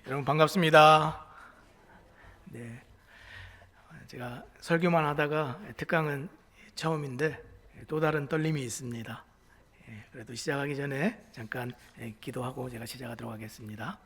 여러분 반갑습니다. 네, 제가 설교만 하다가 특강은 처음인데 또 다른 떨림이 있습니다. 그래도 시작하기 전에 잠깐 기도하고 제가 시작하도록 하겠습니다.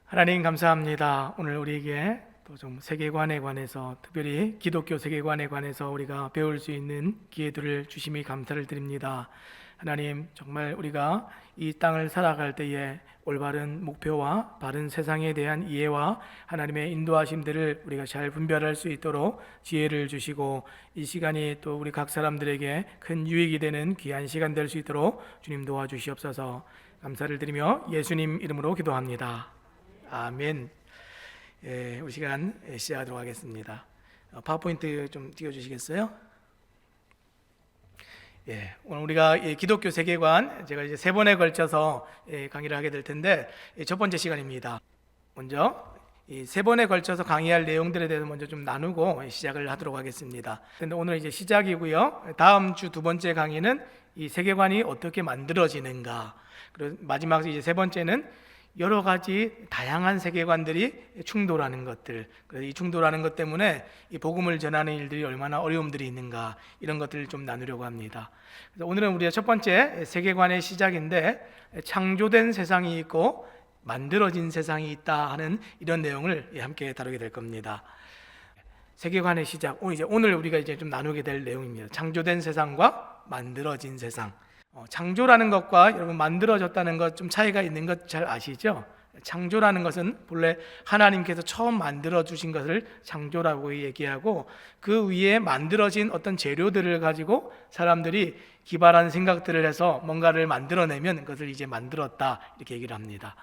하나님 감사합니다. 오늘 우리에게 또 좀 세계관에 관해서, 특별히 기독교 세계관에 관해서 우리가 배울 수 있는 기회들을 주심이 감사를 드립니다. 하나님, 정말 우리가 이 땅을 살아갈 때에 올바른 목표와 바른 세상에 대한 이해와 하나님의 인도하심들을 우리가 잘 분별할 수 있도록 지혜를 주시고, 이 시간이 또 우리 각 사람들에게 큰 유익이 되는 귀한 시간 될 수 있도록 주님 도와주시옵소서. 감사를 드리며 예수님 이름으로 기도합니다. 아멘. 우리 시간 시작하도록 하겠습니다. 파워포인트 좀 띄워주시겠어요? 오늘 우리가 기독교 세계관, 제가 이제 3번에 걸쳐서 강의를 하게 될 텐데, 첫 번째 시간입니다. 먼저 이 3번에 걸쳐서 강의할 내용들에 대해서 먼저 좀 나누고 시작을 하도록 하겠습니다. 근데 오늘 이제 시작이고요. 다음 주 2번째 강의는 이 세계관이 어떻게 만들어지는가, 그리고 마지막 이제 3번째는 여러 가지 다양한 세계관들이 충돌하는 것들, 그래서 이 충돌하는 것 때문에 이 복음을 전하는 일들이 얼마나 어려움들이 있는가, 이런 것들을 좀 나누려고 합니다. 그래서 오늘은 우리가 첫 번째 세계관의 시작인데, 창조된 세상이 있고 만들어진 세상이 있다 하는 이런 내용을 함께 다루게 될 겁니다. 세계관의 시작, 오늘 우리가 이제 좀 나누게 될 내용입니다. 창조된 세상과 만들어진 세상. 창조라는 것과 여러분 만들어졌다는 것 좀 차이가 있는 것 잘 아시죠? 창조라는 것은 본래 하나님께서 처음 만들어 주신 것을 창조라고 얘기하고, 그 위에 만들어진 어떤 재료들을 가지고 사람들이 기발한 생각들을 해서 뭔가를 만들어내면 그것을 이제 만들었다, 이렇게 얘기를 합니다.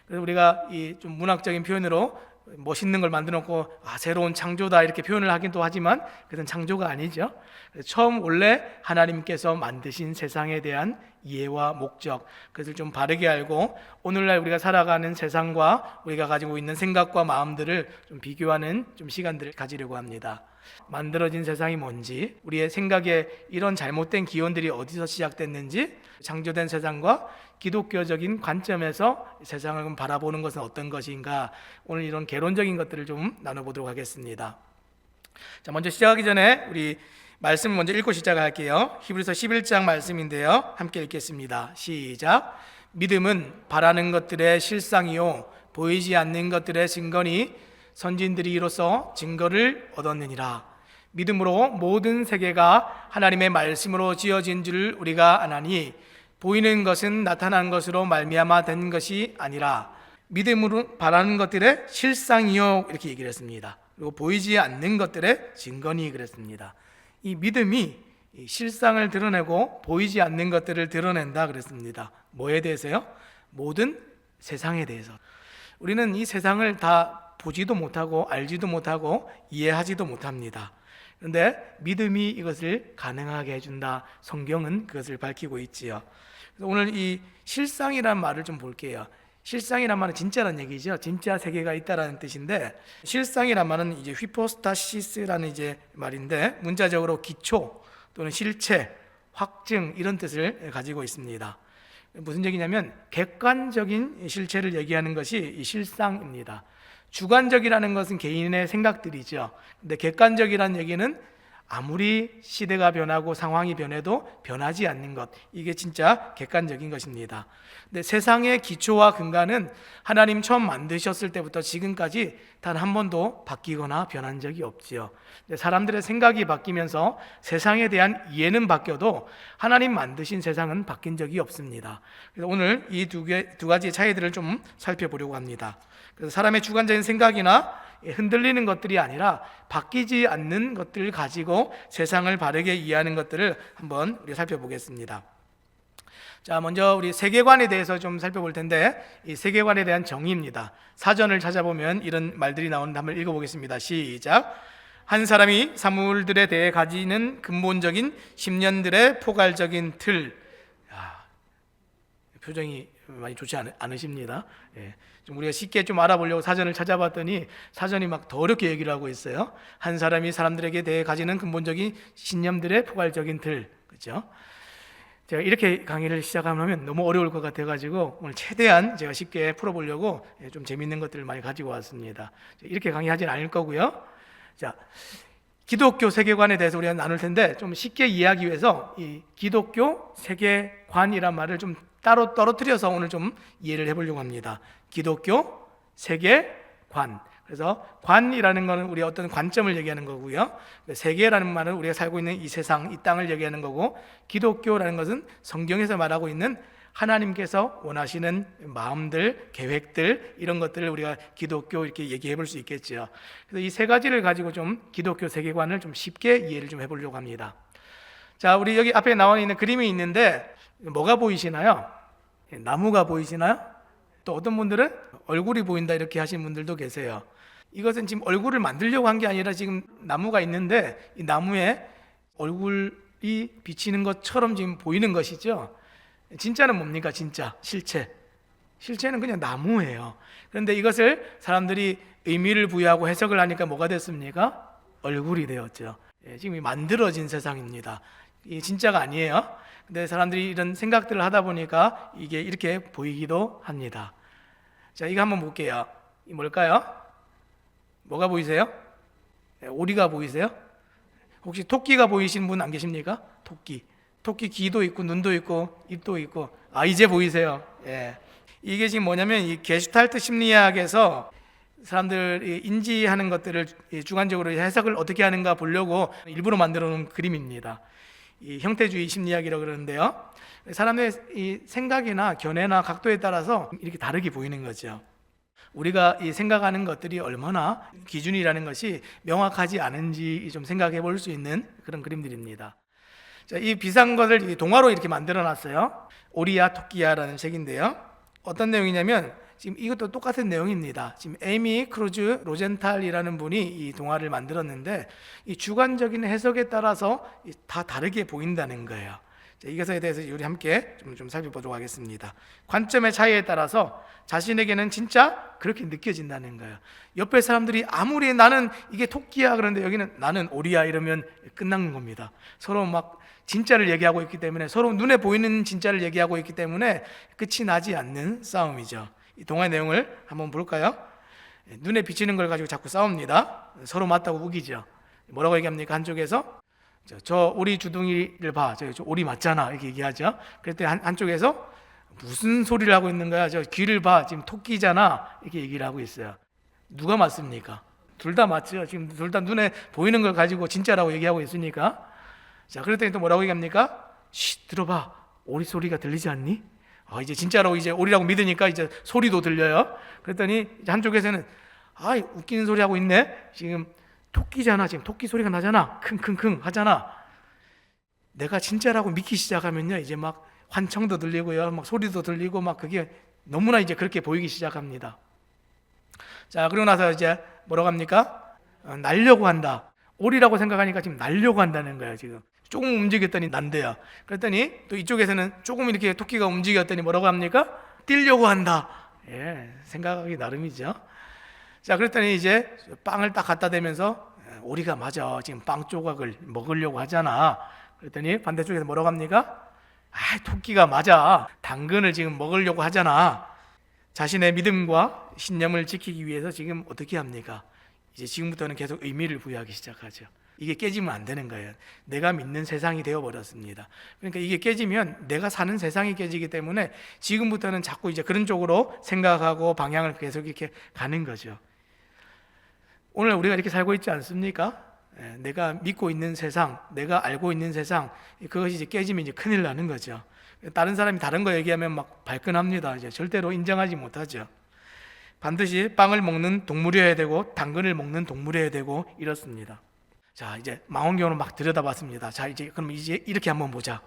그래서 우리가 이 좀 문학적인 표현으로 멋있는 걸 만들어 놓고 새로운 창조다 이렇게 표현을 하기도 하지만, 그것은 창조가 아니죠. 처음 원래 하나님께서 만드신 세상에 대한 이해와 목적, 그것을 좀 바르게 알고 오늘날 우리가 살아가는 세상과 우리가 가지고 있는 생각과 마음들을 좀 비교하는 좀 시간들을 가지려고 합니다. 만들어진 세상이 뭔지, 우리의 생각에 이런 잘못된 기원들이 어디서 시작됐는지, 창조된 세상과 기독교적인 관점에서 세상을 바라보는 것은 어떤 것인가, 오늘 이런 개론적인 것들을 좀 나눠보도록 하겠습니다. 자, 먼저 시작하기 전에 우리 말씀 먼저 읽고 시작할게요. 히브리서 11장 말씀인데요, 함께 읽겠습니다. 시작. 믿음은 바라는 것들의 실상이요 보이지 않는 것들의 증거니 선진들이 이로써 증거를 얻었느니라. 믿음으로 모든 세계가 하나님의 말씀으로 지어진 줄 우리가 아나니 보이는 것은 나타난 것으로 말미암아 된 것이 아니라 믿음으로 바라는 것들의 실상이요, 이렇게 얘기를 했습니다. 그리고 보이지 않는 것들의 증거니 그랬습니다. 이 믿음이 실상을 드러내고 보이지 않는 것들을 드러낸다 그랬습니다. 뭐에 대해서요? 모든 세상에 대해서. 우리는 이 세상을 다 보지도 못하고 알지도 못하고 이해하지도 못합니다. 그런데 믿음이 이것을 가능하게 해준다. 성경은 그것을 밝히고 있지요. 그래서 오늘 이 실상이라는 말을 좀 볼게요. 실상이란 말은 진짜란 얘기죠. 진짜 세계가 있다라는 뜻인데, 실상이란 말은 이제 휘포스타시스라는 이제 말인데, 문자적으로 기초 또는 실체, 확증, 이런 뜻을 가지고 있습니다. 무슨 얘기냐면 객관적인 실체를 얘기하는 것이 이 실상입니다. 주관적이라는 것은 개인의 생각들이죠. 근데 객관적이라는 얘기는 아무리 시대가 변하고 상황이 변해도 변하지 않는 것, 이게 진짜 객관적인 것입니다. 근데 세상의 기초와 근간은 하나님 처음 만드셨을 때부터 지금까지 단 한 번도 바뀌거나 변한 적이 없지요. 근데 사람들의 생각이 바뀌면서 세상에 대한 이해는 바뀌어도 하나님 만드신 세상은 바뀐 적이 없습니다. 그래서 오늘 이 두 가지 차이들을 좀 살펴보려고 합니다. 그래서 사람의 주관적인 생각이나 흔들리는 것들이 아니라 바뀌지 않는 것들을 가지고 세상을 바르게 이해하는 것들을 한번 우리 살펴보겠습니다. 자, 먼저 우리 세계관에 대해서 좀 살펴볼 텐데, 이 세계관에 대한 정의입니다. 사전을 찾아보면 이런 말들이 나오는데 한번 읽어보겠습니다. 시작. 한 사람이 사물들에 대해 가지는 근본적인 심년들의 포괄적인 틀. 표정이 많이 좋지 않으십니다. 좀 우리가 쉽게 좀 알아보려고 사전을 찾아봤더니 사전이 막 더 어렵게 얘기를 하고 있어요. 한 사람이 사람들에게 대해 가지는 근본적인 신념들의 포괄적인 틀, 그렇죠? 제가 이렇게 강의를 시작하면 너무 어려울 것 같아가지고 오늘 최대한 제가 쉽게 풀어보려고 좀 재밌는 것들을 많이 가지고 왔습니다. 이렇게 강의하진 않을 거고요. 자, 기독교 세계관에 대해서 우리가 나눌 텐데 좀 쉽게 이해하기 위해서 이 기독교 세계관이란 말을 좀 따로 떨어뜨려서 오늘 좀 이해를 해보려고 합니다. 기독교 세계관. 그래서 관이라는 것은 우리 어떤 관점을 얘기하는 거고요. 세계라는 말은 우리가 살고 있는 이 세상, 이 땅을 얘기하는 거고, 기독교라는 것은 성경에서 말하고 있는 하나님께서 원하시는 마음들, 계획들, 이런 것들을 우리가 기독교 이렇게 얘기해 볼 수 있겠죠. 그래서 이 세 가지를 가지고 좀 기독교 세계관을 좀 쉽게 이해를 좀 해보려고 합니다. 자, 우리 여기 앞에 나와 있는 그림이 있는데 뭐가 보이시나요? 나무가 보이시나요? 또 어떤 분들은 얼굴이 보인다 이렇게 하시는 분들도 계세요. 이것은 지금 얼굴을 만들려고 한 게 아니라 지금 나무가 있는데 이 나무에 얼굴이 비치는 것처럼 지금 보이는 것이죠. 진짜는 뭡니까? 진짜 실체는 그냥 나무예요. 그런데 이것을 사람들이 의미를 부여하고 해석을 하니까 뭐가 됐습니까? 얼굴이 되었죠. 지금 만들어진 세상입니다. 이 진짜가 아니에요. 근데 사람들이 이런 생각들을 하다 보니까 이게 이렇게 보이기도 합니다. 자, 이거 한번 볼게요. 이 뭘까요? 뭐가 보이세요? 오리가 보이세요? 혹시 토끼가 보이시는 분 안 계십니까? 토끼 귀도 있고 눈도 있고 입도 있고. 아, 이제 보이세요? 예. 이게 지금 뭐냐면 이 게슈탈트 심리학에서 사람들이 인지하는 것들을 주관적으로 해석을 어떻게 하는가 보려고 일부러 만들어 놓은 그림입니다. 이 형태주의 심리학이라고 그러는데요. 사람의 이 생각이나 견해나 각도에 따라서 이렇게 다르게 보이는 거죠. 우리가 이 생각하는 것들이 얼마나 기준이라는 것이 명확하지 않은지 좀 생각해 볼 수 있는 그런 그림들입니다. 자, 이 비슷한 것을 동화로 이렇게 만들어 놨어요. 오리야 토끼야라는 책인데요. 어떤 내용이냐면 지금 이것도 똑같은 내용입니다. 지금 에미 크루즈 로젠탈이라는 분이 이 동화를 만들었는데 이 주관적인 해석에 따라서 다 다르게 보인다는 거예요. 자, 이것에 대해서 우리 함께 좀 살펴보도록 하겠습니다. 관점의 차이에 따라서 자신에게는 진짜 그렇게 느껴진다는 거예요. 옆에 사람들이 아무리 나는 이게 토끼야 그런데 여기는 나는 오리야 이러면 끝나는 겁니다. 서로 막 진짜를 얘기하고 있기 때문에 서로 눈에 보이는 진짜를 얘기하고 있기 때문에 끝이 나지 않는 싸움이죠. 이 동화의 내용을 한번 볼까요? 눈에 비치는 걸 가지고 자꾸 싸웁니다. 서로 맞다고 우기죠. 뭐라고 얘기합니까? 한쪽에서 저 오리 주둥이를 봐. 저 오리 맞잖아. 이렇게 얘기하죠. 그랬더니 한쪽에서 무슨 소리를 하고 있는 거야? 저 귀를 봐. 지금 토끼잖아. 이렇게 얘기를 하고 있어요. 누가 맞습니까? 둘 다 맞죠. 지금 둘 다 눈에 보이는 걸 가지고 진짜라고 얘기하고 있으니까. 자, 그랬더니 또 뭐라고 얘기합니까? 쉿, 들어봐. 오리 소리가 들리지 않니? 이제 진짜로 이제 오리라고 믿으니까 이제 소리도 들려요. 그랬더니 이제 한쪽에서는 웃기는 소리 하고 있네. 지금 토끼잖아. 지금 토끼 소리가 나잖아. 킁킁킁 하잖아. 내가 진짜라고 믿기 시작하면요, 이제 막 환청도 들리고요, 막 소리도 들리고 막 그게 너무나 이제 그렇게 보이기 시작합니다. 자, 그러고 나서 이제 뭐라고 합니까? 날려고 한다. 오리라고 생각하니까 지금 날려고 한다는 거예요. 지금 조금 움직였더니 난대요. 그랬더니 또 이쪽에서는 조금 이렇게 토끼가 움직였더니 뭐라고 합니까? 뛰려고 한다. 예, 생각하기 나름이죠. 자, 그랬더니 이제 빵을 딱 갖다 대면서 오리가 맞아. 지금 빵 조각을 먹으려고 하잖아. 그랬더니 반대쪽에서 뭐라고 합니까? 토끼가 맞아. 당근을 지금 먹으려고 하잖아. 자신의 믿음과 신념을 지키기 위해서 지금 어떻게 합니까? 이제 지금부터는 계속 의미를 부여하기 시작하죠. 이게 깨지면 안 되는 거예요. 내가 믿는 세상이 되어버렸습니다. 그러니까 이게 깨지면 내가 사는 세상이 깨지기 때문에 지금부터는 자꾸 이제 그런 쪽으로 생각하고 방향을 계속 이렇게 가는 거죠. 오늘 우리가 이렇게 살고 있지 않습니까? 내가 믿고 있는 세상, 내가 알고 있는 세상, 그것이 이제 깨지면 이제 큰일 나는 거죠. 다른 사람이 다른 거 얘기하면 막 발끈합니다. 이제 절대로 인정하지 못하죠. 반드시 빵을 먹는 동물이어야 되고 당근을 먹는 동물이어야 되고 이렇습니다. 자, 이제 망원경으로 막 들여다봤습니다. 자, 그럼 이제 이렇게 한번 보자.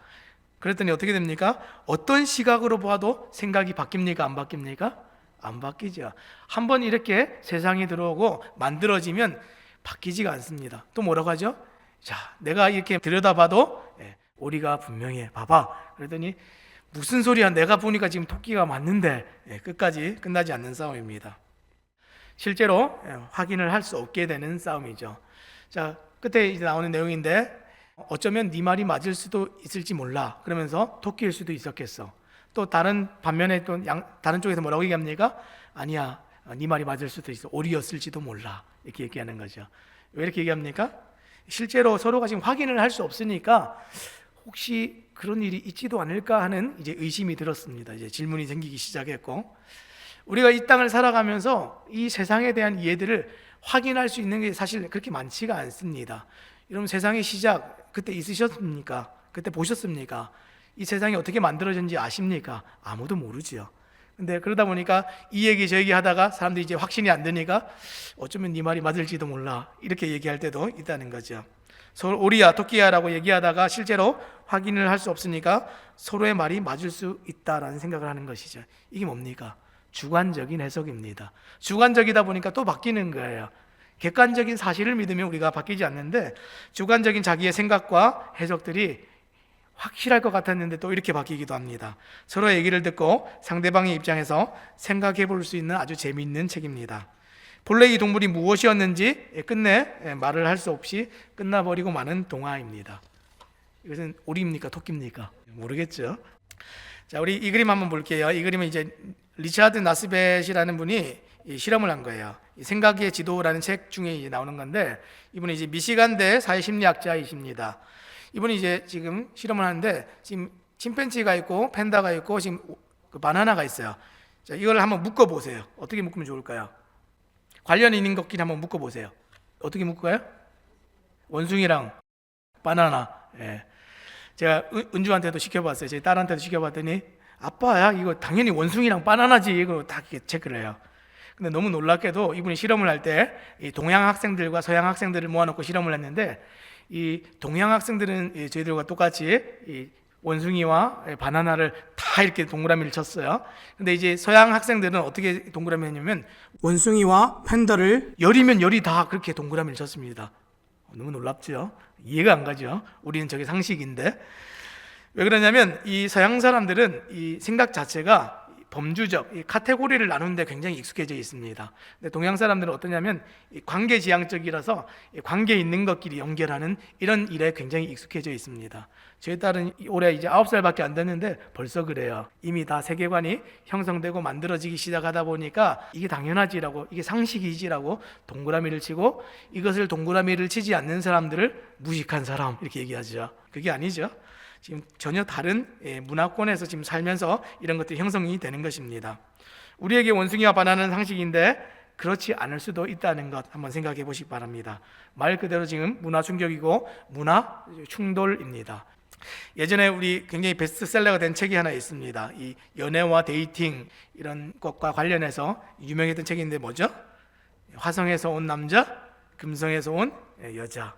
그랬더니 어떻게 됩니까? 어떤 시각으로 봐도 생각이 바뀝니까? 안 바뀝니까? 안 바뀌죠. 한번 이렇게 세상이 들어오고 만들어지면 바뀌지가 않습니다. 또 뭐라고 하죠? 자, 내가 이렇게 들여다봐도 오리가 분명해. 봐봐. 그랬더니 무슨 소리야? 내가 보니까 지금 토끼가 맞는데 끝까지 끝나지 않는 싸움입니다. 실제로 확인을 할 수 없게 되는 싸움이죠. 자, 끝에 이제 나오는 내용인데 어쩌면 네 말이 맞을 수도 있을지 몰라. 그러면서 토끼일 수도 있었겠어. 또 다른 반면에 또 다른 쪽에서 뭐라고 얘기합니까? 아니야, 네 말이 맞을 수도 있어. 오리였을지도 몰라. 이렇게 얘기하는 거죠. 왜 이렇게 얘기합니까? 실제로 서로가 지금 확인을 할 수 없으니까 혹시 그런 일이 있지도 않을까 하는 이제 의심이 들었습니다. 이제 질문이 생기기 시작했고, 우리가 이 땅을 살아가면서 이 세상에 대한 이해들을 확인할 수 있는 게 사실 그렇게 많지가 않습니다. 여러분, 세상의 시작 그때 있으셨습니까? 그때 보셨습니까? 이 세상이 어떻게 만들어졌는지 아십니까? 아무도 모르지요. 근데 그러다 보니까 이 얘기 저 얘기 하다가 사람들이 이제 확신이 안 되니까 어쩌면 네 말이 맞을지도 몰라 이렇게 얘기할 때도 있다는 거죠. 서로 오리야 토끼야라고 얘기하다가 실제로 확인을 할 수 없으니까 서로의 말이 맞을 수 있다라는 생각을 하는 것이죠. 이게 뭡니까? 주관적인 해석입니다. 주관적이다 보니까 또 바뀌는 거예요. 객관적인 사실을 믿으면 우리가 바뀌지 않는데 주관적인 자기의 생각과 해석들이 확실할 것 같았는데 또 이렇게 바뀌기도 합니다. 서로의 얘기를 듣고 상대방의 입장에서 생각해 볼 수 있는 아주 재미있는 책입니다. 본래 이 동물이 무엇이었는지 끝내 말을 할 수 없이 끝나버리고 마는 동화입니다. 이것은 오리입니까? 토끼입니까? 모르겠죠. 자, 우리 이 그림 한번 볼게요. 이 그림은 이제 리차드 나스벳이라는 분이 실험을 한 거예요. 생각의 지도라는 책 중에 이제 나오는 건데, 이분이 이제 미시간대 사회심리학자이십니다. 이분이 이제 지금 실험을 하는데, 지금 침팬지가 있고 팬다가 있고 지금 그 바나나가 있어요. 자, 이걸 한번 묶어 보세요. 어떻게 묶으면 좋을까요? 관련 있는 것끼리 한번 묶어 보세요. 어떻게 묶어요? 원숭이랑 바나나. 예. 제가 은주한테도 시켜봤어요. 제 딸한테도 시켜봤더니 아빠야 이거 당연히 원숭이랑 바나나지 이거 다 체크를 해요. 근데 너무 놀랍게도 이분이 실험을 할 때 이 동양 학생들과 서양 학생들을 모아놓고 실험을 했는데, 이 동양 학생들은 저희들과 똑같이 이 원숭이와 바나나를 다 이렇게 동그라미를 쳤어요. 근데 이제 서양 학생들은 어떻게 동그라미 했냐면 원숭이와 팬더를 열이면 열이 다 그렇게 동그라미를 쳤습니다. 너무 놀랍죠? 이해가 안 가죠? 우리는 저게 상식인데. 왜 그러냐면 이 서양 사람들은 이 생각 자체가 범주적, 이 카테고리를 나누는데 굉장히 익숙해져 있습니다. 근데 동양 사람들은 어떠냐면 관계지향적이라서 관계 있는 것끼리 연결하는 이런 일에 굉장히 익숙해져 있습니다. 저희 딸은 올해 이제 9살밖에 안 됐는데 벌써 그래요. 이미 다 세계관이 형성되고 만들어지기 시작하다 보니까 이게 당연하지라고, 이게 상식이지라고 동그라미를 치고, 이것을 동그라미를 치지 않는 사람들을 무식한 사람 이렇게 얘기하죠. 그게 아니죠. 지금 전혀 다른 문화권에서 지금 살면서 이런 것들이 형성이 되는 것입니다. 우리에게 원숭이와 바나나는 상식인데 그렇지 않을 수도 있다는 것 한번 생각해 보시기 바랍니다. 말 그대로 지금 문화 충격이고 문화 충돌입니다. 예전에 우리 굉장히 베스트셀러가 된 책이 하나 있습니다. 이 연애와 데이팅 이런 것과 관련해서 유명했던 책인데 뭐죠? 화성에서 온 남자, 금성에서 온 여자.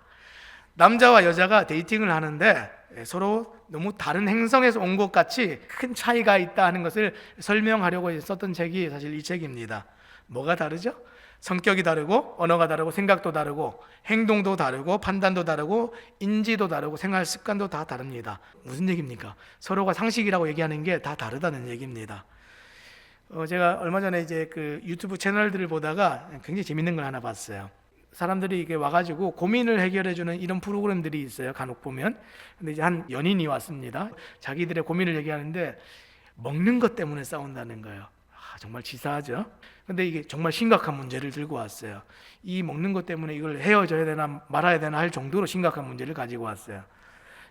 남자와 여자가 데이팅을 하는데 서로 너무 다른 행성에서 온 것 같이 큰 차이가 있다 하는 것을 설명하려고 썼던 책이 사실 이 책입니다. 뭐가 다르죠? 성격이 다르고 언어가 다르고 생각도 다르고 행동도 다르고 판단도 다르고 인지도 다르고 생활 습관도 다 다릅니다. 무슨 얘기입니까? 서로가 상식이라고 얘기하는 게 다 다르다는 얘기입니다. 제가 얼마 전에 이제 그 유튜브 채널들을 보다가 굉장히 재밌는 걸 하나 봤어요. 사람들이 이게 와가지고 고민을 해결해주는 이런 프로그램들이 있어요. 간혹 보면. 근데 이제 한 연인이 왔습니다. 자기들의 고민을 얘기하는데 먹는 것 때문에 싸운다는 거예요. 정말 치사하죠. 근데 이게 정말 심각한 문제를 들고 왔어요. 이 먹는 것 때문에 이걸 헤어져야 되나 말아야 되나 할 정도로 심각한 문제를 가지고 왔어요.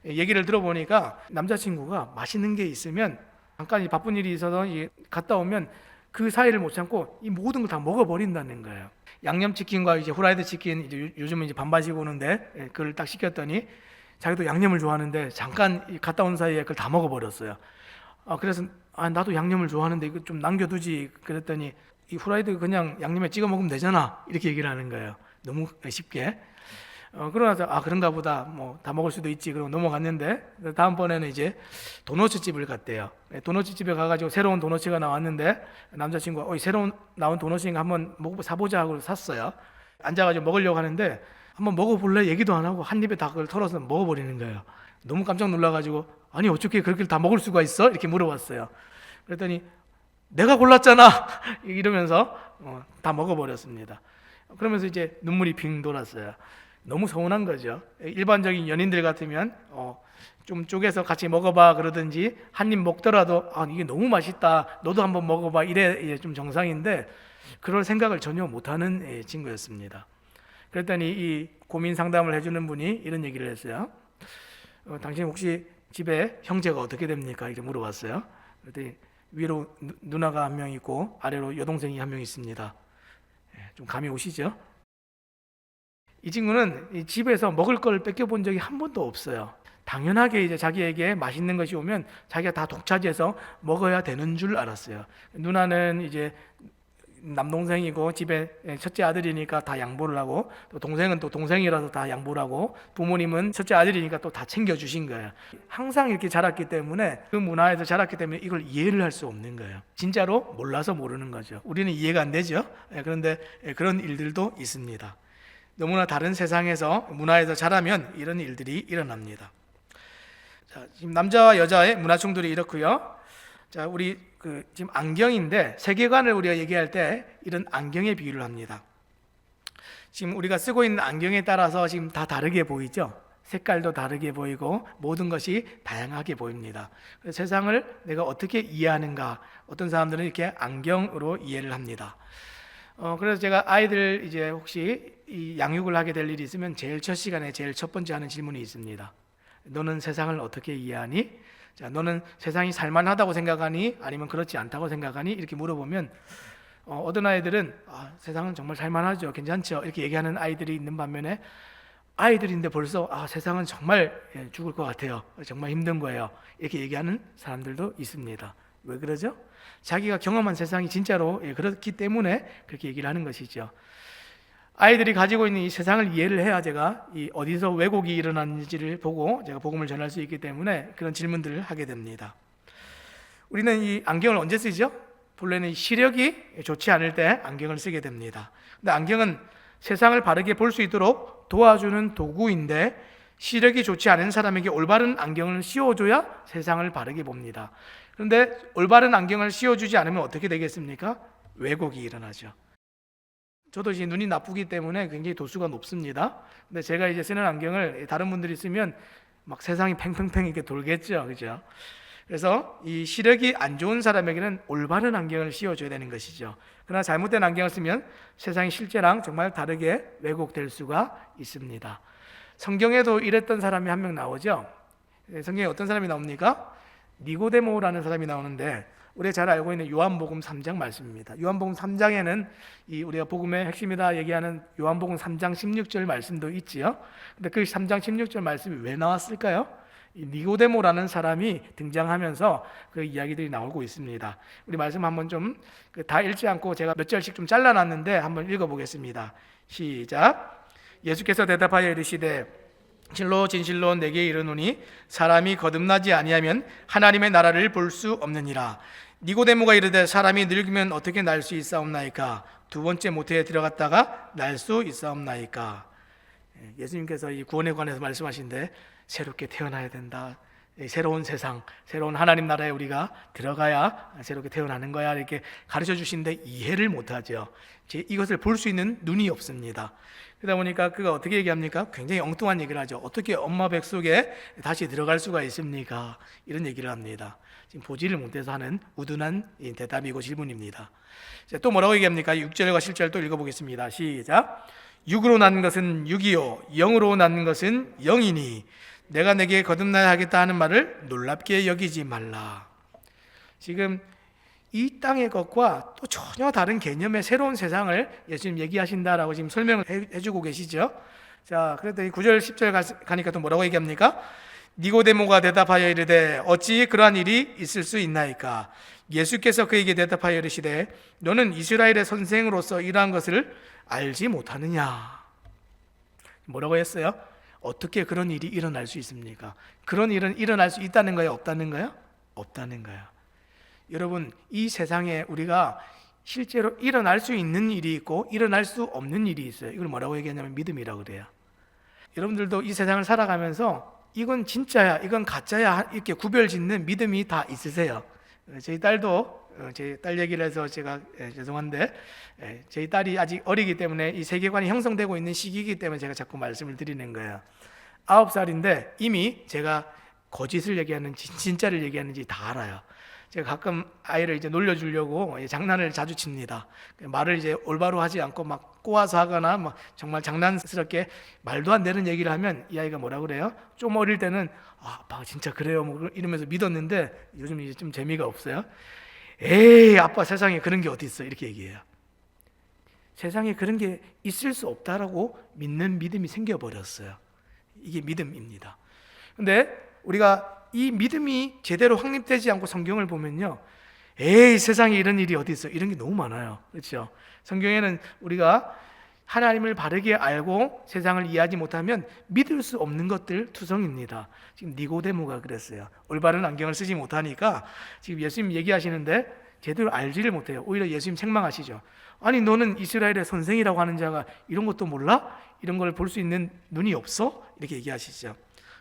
얘기를 들어보니까 남자친구가 맛있는 게 있으면 잠깐 바쁜 일이 있어서 갔다 오면 그 사이를 못 참고 이 모든 걸 다 먹어버린다는 거예요. 양념치킨과 이제 후라이드 치킨, 요즘은 이제 반반씩 오는데 그걸 딱 시켰더니 자기도 양념을 좋아하는데 잠깐 갔다 온 사이에 그걸 다 먹어버렸어요. 그래서 나도 양념을 좋아하는데 이거 좀 남겨두지 그랬더니 이 후라이드 그냥 양념에 찍어 먹으면 되잖아 이렇게 얘기를 하는 거예요. 너무 쉽게. 그러나서 그런가 보다 뭐 다 먹을 수도 있지 그러고 넘어갔는데, 다음번에는 이제 도너츠 집을 갔대요. 도너츠 집에 가가지고 새로운 도너츠가 나왔는데 남자친구가 새로운 나온 도너츠인가 한번 사보자 하고 샀어요. 앉아가지고 먹으려고 하는데 한번 먹어볼래? 얘기도 안 하고 한 입에 다 그걸 털어서 먹어버리는 거예요. 너무 깜짝 놀라가지고 아니 어떻게 그렇게 다 먹을 수가 있어? 이렇게 물어봤어요. 그랬더니 내가 골랐잖아 이러면서 다 먹어버렸습니다. 그러면서 이제 눈물이 빙 돌았어요. 너무 서운한 거죠. 일반적인 연인들 같으면 좀 쪼개서 같이 먹어봐 그러든지 한 입 먹더라도 이게 너무 맛있다 너도 한번 먹어봐 이래 좀 정상인데 그럴 생각을 전혀 못하는 친구였습니다. 그랬더니 이 고민 상담을 해주는 분이 이런 얘기를 했어요. 당신 혹시 집에 형제가 어떻게 됩니까? 이렇게 물어봤어요. 그랬더니 위로 누나가 한 명 있고 아래로 여동생이 한 명 있습니다. 좀 감이 오시죠? 이 친구는 이 집에서 먹을 걸 뺏겨본 적이 한 번도 없어요. 당연하게 이제 자기에게 맛있는 것이 오면 자기가 다 독차지해서 먹어야 되는 줄 알았어요. 누나는 이제 남동생이고 집에 첫째 아들이니까 다 양보를 하고 또 동생은 또 동생이라서 다 양보를 하고 부모님은 첫째 아들이니까 또 다 챙겨주신 거예요. 항상 이렇게 자랐기 때문에 그 문화에서 자랐기 때문에 이걸 이해를 할 수 없는 거예요. 진짜로 몰라서 모르는 거죠. 우리는 이해가 안 되죠. 그런데 그런 일들도 있습니다. 너무나 다른 세상에서 문화에서 자라면 이런 일들이 일어납니다. 자, 지금 남자와 여자의 문화 충돌이 이렇고요. 자, 우리 지금 안경인데 세계관을 우리가 얘기할 때 이런 안경의 비유를 합니다. 지금 우리가 쓰고 있는 안경에 따라서 지금 다 다르게 보이죠? 색깔도 다르게 보이고 모든 것이 다양하게 보입니다. 그래서 세상을 내가 어떻게 이해하는가? 어떤 사람들은 이렇게 안경으로 이해를 합니다. 그래서 제가 아이들 이제 혹시 이 양육을 하게 될 일이 있으면 제일 첫 시간에 제일 첫 번째 하는 질문이 있습니다. 너는 세상을 어떻게 이해하니? 자, 너는 세상이 살만하다고 생각하니? 아니면 그렇지 않다고 생각하니? 이렇게 물어보면 어떤 아이들은 세상은 정말 살만하죠, 괜찮죠 이렇게 얘기하는 아이들이 있는 반면에 아이들인데 벌써 세상은 정말 죽을 것 같아요, 정말 힘든 거예요 이렇게 얘기하는 사람들도 있습니다. 왜 그러죠? 자기가 경험한 세상이 진짜로 그렇기 때문에 그렇게 얘기를 하는 것이죠. 아이들이 가지고 있는 이 세상을 이해를 해야 제가 이 어디서 왜곡이 일어났는지를 보고 제가 복음을 전할 수 있기 때문에 그런 질문들을 하게 됩니다. 우리는 이 안경을 언제 쓰죠? 본래는 시력이 좋지 않을 때 안경을 쓰게 됩니다. 근데 안경은 세상을 바르게 볼 수 있도록 도와주는 도구인데 시력이 좋지 않은 사람에게 올바른 안경을 씌워줘야 세상을 바르게 봅니다. 그런데 올바른 안경을 씌워주지 않으면 어떻게 되겠습니까? 왜곡이 일어나죠. 저도 이제 눈이 나쁘기 때문에 굉장히 도수가 높습니다. 근데 제가 이제 쓰는 안경을 다른 분들이 쓰면 막 세상이 팽팽팽 이렇게 돌겠죠, 그죠? 그래서 이 시력이 안 좋은 사람에게는 올바른 안경을 씌워줘야 되는 것이죠. 그러나 잘못된 안경을 쓰면 세상이 실제랑 정말 다르게 왜곡될 수가 있습니다. 성경에도 이랬던 사람이 한 명 나오죠. 성경에 어떤 사람이 나옵니까? 니고데모라는 사람이 나오는데 우리가 잘 알고 있는 요한복음 3장 말씀입니다. 요한복음 3장에는 우리가 복음의 핵심이다 얘기하는 요한복음 3장 16절 말씀도 있지요. 근데 그 3장 16절 말씀이 왜 나왔을까요? 이 니고데모라는 사람이 등장하면서 그 이야기들이 나오고 있습니다. 우리 말씀 한번 좀 다 읽지 않고 제가 몇 절씩 좀 잘라놨는데 한번 읽어보겠습니다. 시작. 예수께서 대답하여 이르시되 진실로 진실로 내게 이르노니 사람이 거듭나지 아니하면 하나님의 나라를 볼 수 없느니라. 니고데모가 이르되 사람이 늙으면 어떻게 날 수 있사옵나이까? 두 번째 모태에 들어갔다가 날 수 있사옵나이까? 예수님께서 이 구원에 관해서 말씀하신데 새롭게 태어나야 된다. 새로운 세상, 새로운 하나님 나라에 우리가 들어가야 새롭게 태어나는 거야 이렇게 가르쳐 주시는데 이해를 못하죠. 이것을 볼 수 있는 눈이 없습니다. 그러다 보니까 그가 어떻게 얘기합니까? 굉장히 엉뚱한 얘기를 하죠. 어떻게 엄마 뱃속에 다시 들어갈 수가 있습니까? 이런 얘기를 합니다. 지금 보지를 못해서 하는 우둔한 대답이고 질문입니다. 또 뭐라고 얘기합니까? 6절과 7절 또 읽어보겠습니다. 시작. 육으로 난 것은 육이요 영으로 난 것은 영이니 내가 내게 거듭나야 하겠다 하는 말을 놀랍게 여기지 말라. 지금 이 땅의 것과 또 전혀 다른 개념의 새로운 세상을 예수님 얘기하신다라고 지금 설명을 해주고 계시죠. 자, 그랬더니 9절 10절 가니까 또 뭐라고 얘기합니까? 니고데모가 대답하여 이르되 어찌 그러한 일이 있을 수 있나이까? 예수께서 그에게 대답하여 이르시되 너는 이스라엘의 선생으로서 이러한 것을 알지 못하느냐? 뭐라고 했어요? 어떻게 그런 일이 일어날 수 있습니까? 그런 일은 일어날 수 있다는 거예요? 없다는 거예요? 없다는 거예요. 여러분, 이 세상에 우리가 실제로 일어날 수 있는 일이 있고 일어날 수 없는 일이 있어요. 이걸 뭐라고 얘기하냐면 믿음이라고 그래요. 여러분들도 이 세상을 살아가면서 이건 진짜야, 이건 가짜야 이렇게 구별짓는 믿음이 다 있으세요. 저희 딸도 제 딸 얘기를 해서 제가 죄송한데 저희 딸이 아직 어리기 때문에 이 세계관이 형성되고 있는 시기이기 때문에 제가 자꾸 말씀을 드리는 거예요. 9살인데 이미 제가 거짓을 얘기하는지 진짜를 얘기하는지 다 알아요. 제가 가끔 아이를 이제 놀려주려고 장난을 자주 칩니다. 말을 이제 올바로 하지 않고 막 꼬아서 하거나 막 정말 장난스럽게 말도 안 되는 얘기를 하면 이 아이가 뭐라 그래요? 좀 어릴 때는 아빠가 진짜 그래요 뭐 이러면서 믿었는데 요즘 이제 좀 재미가 없어요. 에이 아빠 세상에 그런 게 어디 있어 이렇게 얘기해요. 세상에 그런 게 있을 수 없다라고 믿는 믿음이 생겨버렸어요. 이게 믿음입니다. 근데 우리가 이 믿음이 제대로 확립되지 않고 성경을 보면요, 에이 세상에 이런 일이 어디 있어 이런 게 너무 많아요. 그렇죠? 성경에는 우리가 하나님을 바르게 알고 세상을 이해하지 못하면 믿을 수 없는 것들 투성입니다. 지금 니고데모가 그랬어요. 올바른 안경을 쓰지 못하니까 지금 예수님 얘기하시는데 제대로 알지를 못해요. 오히려 예수님 책망하시죠. 아니 너는 이스라엘의 선생이라고 하는 자가 이런 것도 몰라? 이런 걸 볼 수 있는 눈이 없어? 이렇게 얘기하시죠.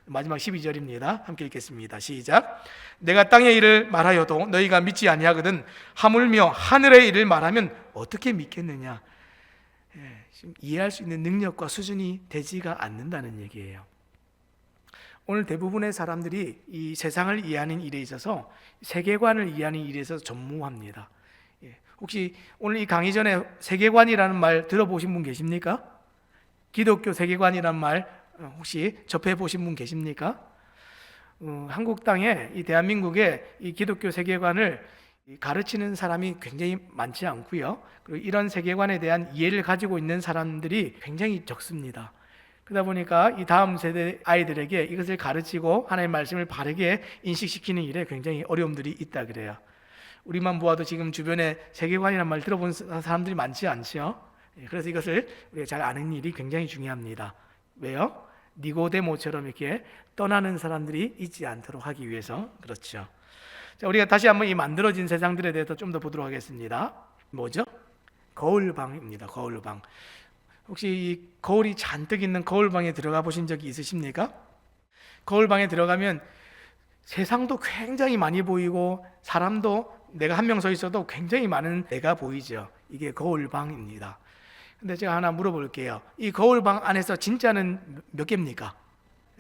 마지막 12절입니다. 함께 읽겠습니다. 시작. 내가 땅의 일을 말하여도 너희가 믿지 아니하거든 하물며 하늘의 일을 말하면 어떻게 믿겠느냐. 지금 이해할 수 있는 능력과 수준이 되지가 않는다는 얘기예요. 오늘 대부분의 사람들이 이 세상을 이해하는 일에 있어서 세계관을 이해하는 일에 있어서 전무합니다. 혹시 오늘 이 강의 전에 세계관이라는 말 들어보신 분 계십니까? 기독교 세계관이라는 말 혹시 접해 보신 분 계십니까? 한국 땅에 이 대한민국에 이 기독교 세계관을 가르치는 사람이 굉장히 많지 않고요. 그리고 이런 세계관에 대한 이해를 가지고 있는 사람들이 굉장히 적습니다. 그러다 보니까 이 다음 세대 아이들에게 이것을 가르치고 하나님의 말씀을 바르게 인식시키는 일에 굉장히 어려움들이 있다 그래요. 우리만 보아도 지금 주변에 세계관이라는 말 들어본 사람들이 많지 않죠. 그래서 이것을 우리가 잘 아는 일이 굉장히 중요합니다. 왜요? 니고데모처럼 이렇게 떠나는 사람들이 있지 않도록 하기 위해서 그렇죠. 자, 우리가 다시 한번 이 만들어진 세상들에 대해서 좀 더 보도록 하겠습니다. 뭐죠? 거울방입니다. 거울방. 혹시 이 거울이 잔뜩 있는 거울방에 들어가 보신 적이 있으십니까? 거울방에 들어가면 세상도 굉장히 많이 보이고 사람도 내가 한 명 서 있어도 굉장히 많은 데가 보이죠. 이게 거울방입니다. 근데 제가 하나 물어볼게요. 이 거울방 안에서 진짜는 몇 개입니까?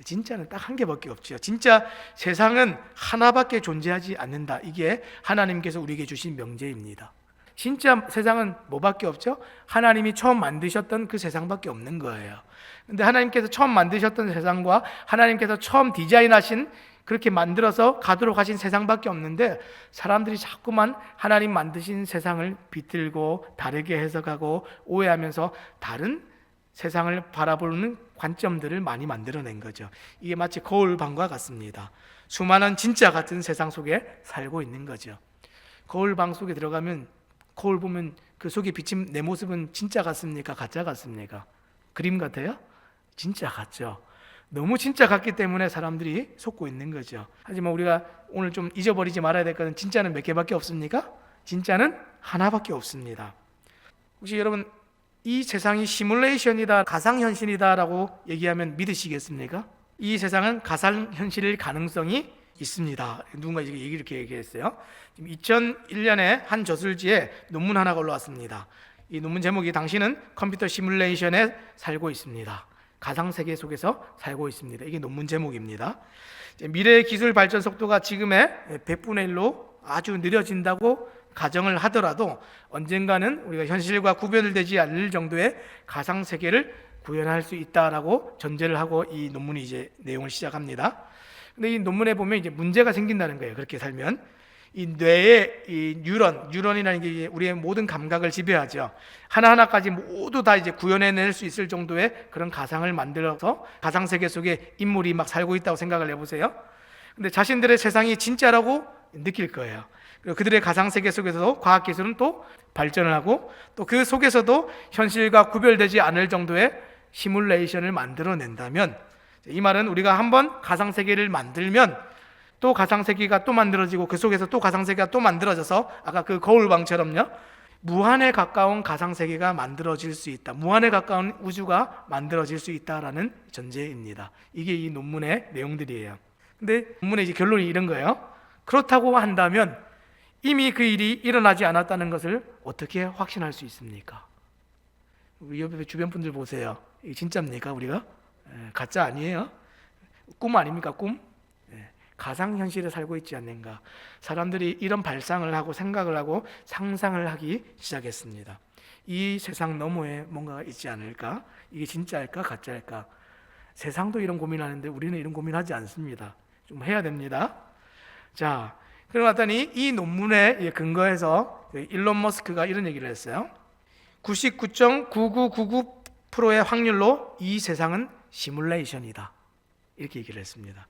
진짜는 딱 한 개밖에 없죠. 진짜 세상은 하나밖에 존재하지 않는다. 이게 하나님께서 우리에게 주신 명제입니다. 진짜 세상은 뭐밖에 없죠? 하나님이 처음 만드셨던 그 세상밖에 없는 거예요. 근데 하나님께서 처음 만드셨던 세상과 하나님께서 처음 디자인하신 그렇게 만들어서 가도록 하신 세상밖에 없는데 사람들이 자꾸만 하나님 만드신 세상을 비틀고 다르게 해석하고 오해하면서 다른 세상을 바라보는 관점들을 많이 만들어낸 거죠. 이게 마치 거울방과 같습니다. 수많은 진짜 같은 세상 속에 살고 있는 거죠. 거울방 속에 들어가면 거울 보면 그 속에 비친 내 모습은 진짜 같습니까? 가짜 같습니까? 그림 같아요? 진짜 같죠. 너무 진짜 같기 때문에 사람들이 속고 있는 거죠. 하지만 우리가 오늘 좀 잊어버리지 말아야 될 것은 진짜는 몇 개밖에 없습니까? 진짜는 하나밖에 없습니다. 혹시 여러분 이 세상이 시뮬레이션이다, 가상현실이다라고 얘기하면 믿으시겠습니까? 이 세상은 가상현실일 가능성이 있습니다. 누군가 이렇게 얘기했어요. 2001년에 한 저술지에 논문 하나가 올라왔습니다. 이 논문 제목이 당신은 컴퓨터 시뮬레이션에 살고 있습니다. 가상세계 속에서 살고 있습니다. 이게 논문 제목입니다. 미래의 기술 발전 속도가 지금의 100분의 1로 아주 느려진다고 가정을 하더라도 언젠가는 우리가 현실과 구별되지 않을 정도의 가상세계를 구현할 수 있다라고 전제를 하고 이 논문이 이제 내용을 시작합니다. 근데 이 논문에 보면 이제 문제가 생긴다는 거예요. 그렇게 살면 이 뇌의 이 뉴런이라는 게 우리의 모든 감각을 지배하죠. 하나하나까지 모두 다 이제 구현해낼 수 있을 정도의 그런 가상을 만들어서 가상 세계 속에 인물이 막 살고 있다고 생각을 해보세요. 근데 자신들의 세상이 진짜라고 느낄 거예요. 그리고 그들의 가상 세계 속에서도 과학 기술은 또 발전을 하고 또 그 속에서도 현실과 구별되지 않을 정도의 시뮬레이션을 만들어낸다면, 이 말은 우리가 한번 가상 세계를 만들면 또 가상세계가 또 만들어지고 그 속에서 또 가상세계가 또 만들어져서 아까 그 거울방처럼요, 무한에 가까운 가상세계가 만들어질 수 있다, 무한에 가까운 우주가 만들어질 수 있다라는 전제입니다. 이게 이 논문의 내용들이에요. 근데 논문의 이제 결론이 이런 거예요. 그렇다고 한다면 이미 그 일이 일어나지 않았다는 것을 어떻게 확신할 수 있습니까? 우리 옆에 주변 분들 보세요. 이게 진짜입니까? 우리가? 가짜 아니에요? 꿈 아닙니까? 꿈? 가상현실에 살고 있지 않는가. 사람들이 이런 발상을 하고 생각을 하고 상상을 하기 시작했습니다. 이 세상 너머에 뭔가가 있지 않을까? 이게 진짜일까? 가짜일까? 세상도 이런 고민하는데 우리는 이런 고민하지 않습니다. 좀 해야 됩니다. 자, 그러고 봤더니 이 논문에 근거해서 일론 머스크가 이런 얘기를 했어요. 99.9999%의 확률로 이 세상은 시뮬레이션이다. 이렇게 얘기를 했습니다.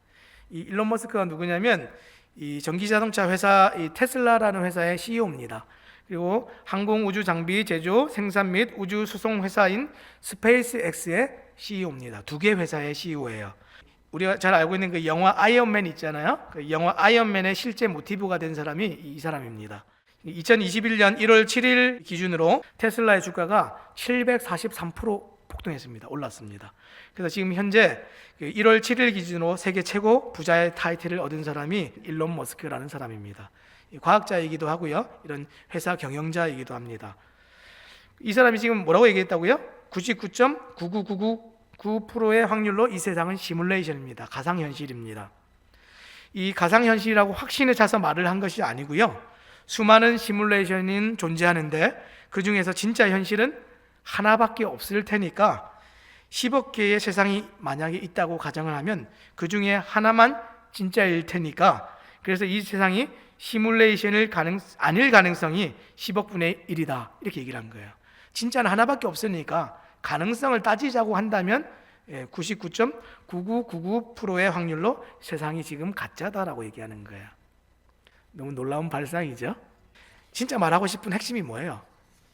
이 일론 머스크가 누구냐면 이 전기자동차 회사 이 테슬라라는 회사의 CEO입니다. 그리고 항공우주장비 제조, 생산 및 우주 수송 회사인 스페이스X의 CEO입니다. 두 개 회사의 CEO예요. 우리가 잘 알고 있는 그 영화 아이언맨 있잖아요. 그 영화 아이언맨의 실제 모티브가 된 사람이 이 사람입니다. 2021년 1월 7일 기준으로 테슬라의 주가가 743% 폭등했습니다. 올랐습니다. 그래서 지금 현재 1월 7일 기준으로 세계 최고 부자의 타이틀을 얻은 사람이 일론 머스크라는 사람입니다. 과학자이기도 하고요. 이런 회사 경영자이기도 합니다. 이 사람이 지금 뭐라고 얘기했다고요? 99.9999%의 확률로 이 세상은 시뮬레이션입니다. 가상현실입니다. 이 가상현실이라고 확신에 차서 말을 한 것이 아니고요. 수많은 시뮬레이션이 존재하는데 그 중에서 진짜 현실은 하나밖에 없을 테니까 10억 개의 세상이 만약에 있다고 가정을 하면 그 중에 하나만 진짜일 테니까 그래서 이 세상이 시뮬레이션일 아닐 가능성이 10억 분의 1이다 이렇게 얘기를 한 거예요. 진짜는 하나밖에 없으니까 가능성을 따지자고 한다면 99.9999%의 확률로 세상이 지금 가짜다라고 얘기하는 거예요. 너무 놀라운 발상이죠. 진짜 말하고 싶은 핵심이 뭐예요?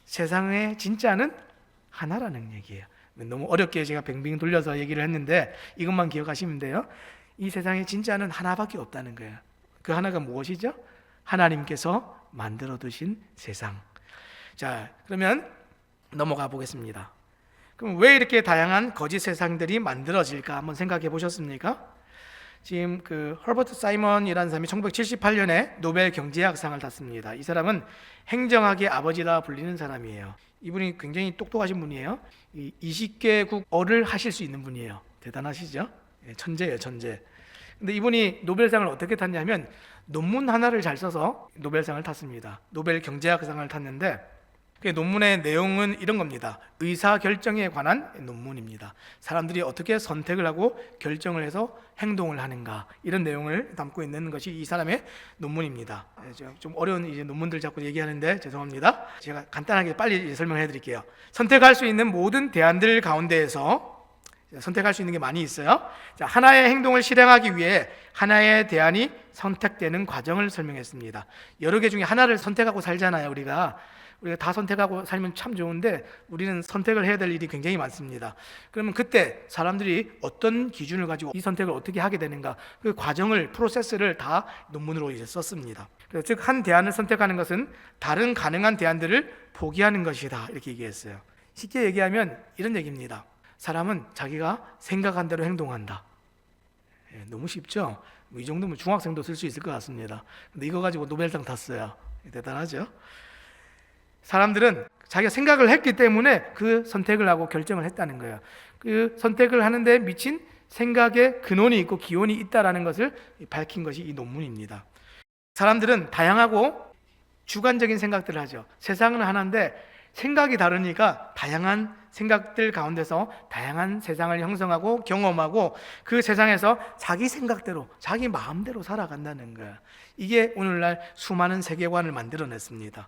세상의 진짜는 하나라는 얘기예요. 너무 어렵게 제가 뱅뱅 돌려서 얘기를 했는데 이것만 기억하시면 돼요. 이 세상의 진짜는 하나밖에 없다는 거예요. 그 하나가 무엇이죠? 하나님께서 만들어 두신 세상. 자, 그러면 넘어가 보겠습니다. 그럼 왜 이렇게 다양한 거짓 세상들이 만들어질까 한번 생각해 보셨습니까? 지금 그 허버트 사이먼이라는 사람이 1978년에 노벨 경제학상을 탔습니다. 이 사람은 행정학의 아버지라 불리는 사람이에요. 이분이 굉장히 똑똑하신 분이에요. 20개국어를 하실 수 있는 분이에요. 대단하시죠? 천재예요, 천재. 근데 이분이 노벨상을 어떻게 탔냐면 논문 하나를 잘 써서 노벨상을 탔습니다. 노벨 경제학상을 탔는데 그 논문의 내용은 이런 겁니다. 의사결정에 관한 논문입니다. 사람들이 어떻게 선택을 하고 결정을 해서 행동을 하는가 이런 내용을 담고 있는 것이 이 사람의 논문입니다. 좀 어려운 이제 논문들 자꾸 얘기하는데 죄송합니다. 제가 간단하게 빨리 설명해 드릴게요. 선택할 수 있는 모든 대안들 가운데에서 선택할 수 있는 게 많이 있어요. 자, 하나의 행동을 실행하기 위해 하나의 대안이 선택되는 과정을 설명했습니다. 여러 개 중에 하나를 선택하고 살잖아요. 우리가 다 선택하고 살면 참 좋은데 우리는 선택을 해야 될 일이 굉장히 많습니다. 그러면 그때 사람들이 어떤 기준을 가지고 이 선택을 어떻게 하게 되는가 그 과정을 프로세스를 다 논문으로 이제 썼습니다. 그래서 즉 한 대안을 선택하는 것은 다른 가능한 대안들을 포기하는 것이다 이렇게 얘기했어요. 쉽게 얘기하면 이런 얘기입니다. 사람은 자기가 생각한 대로 행동한다. 너무 쉽죠? 이 정도면 중학생도 쓸 수 있을 것 같습니다. 근데 이거 가지고 노벨상 탔어요. 대단하죠? 사람들은 자기가 생각을 했기 때문에 그 선택을 하고 결정을 했다는 거예요. 그 선택을 하는데 미친 생각의 근원이 있고 기원이 있다라는 것을 밝힌 것이 이 논문입니다. 사람들은 다양하고 주관적인 생각들을 하죠. 세상은 하나인데 생각이 다르니까 다양한 생각들 가운데서 다양한 세상을 형성하고 경험하고 그 세상에서 자기 생각대로 자기 마음대로 살아간다는 거예요. 이게 오늘날 수많은 세계관을 만들어냈습니다.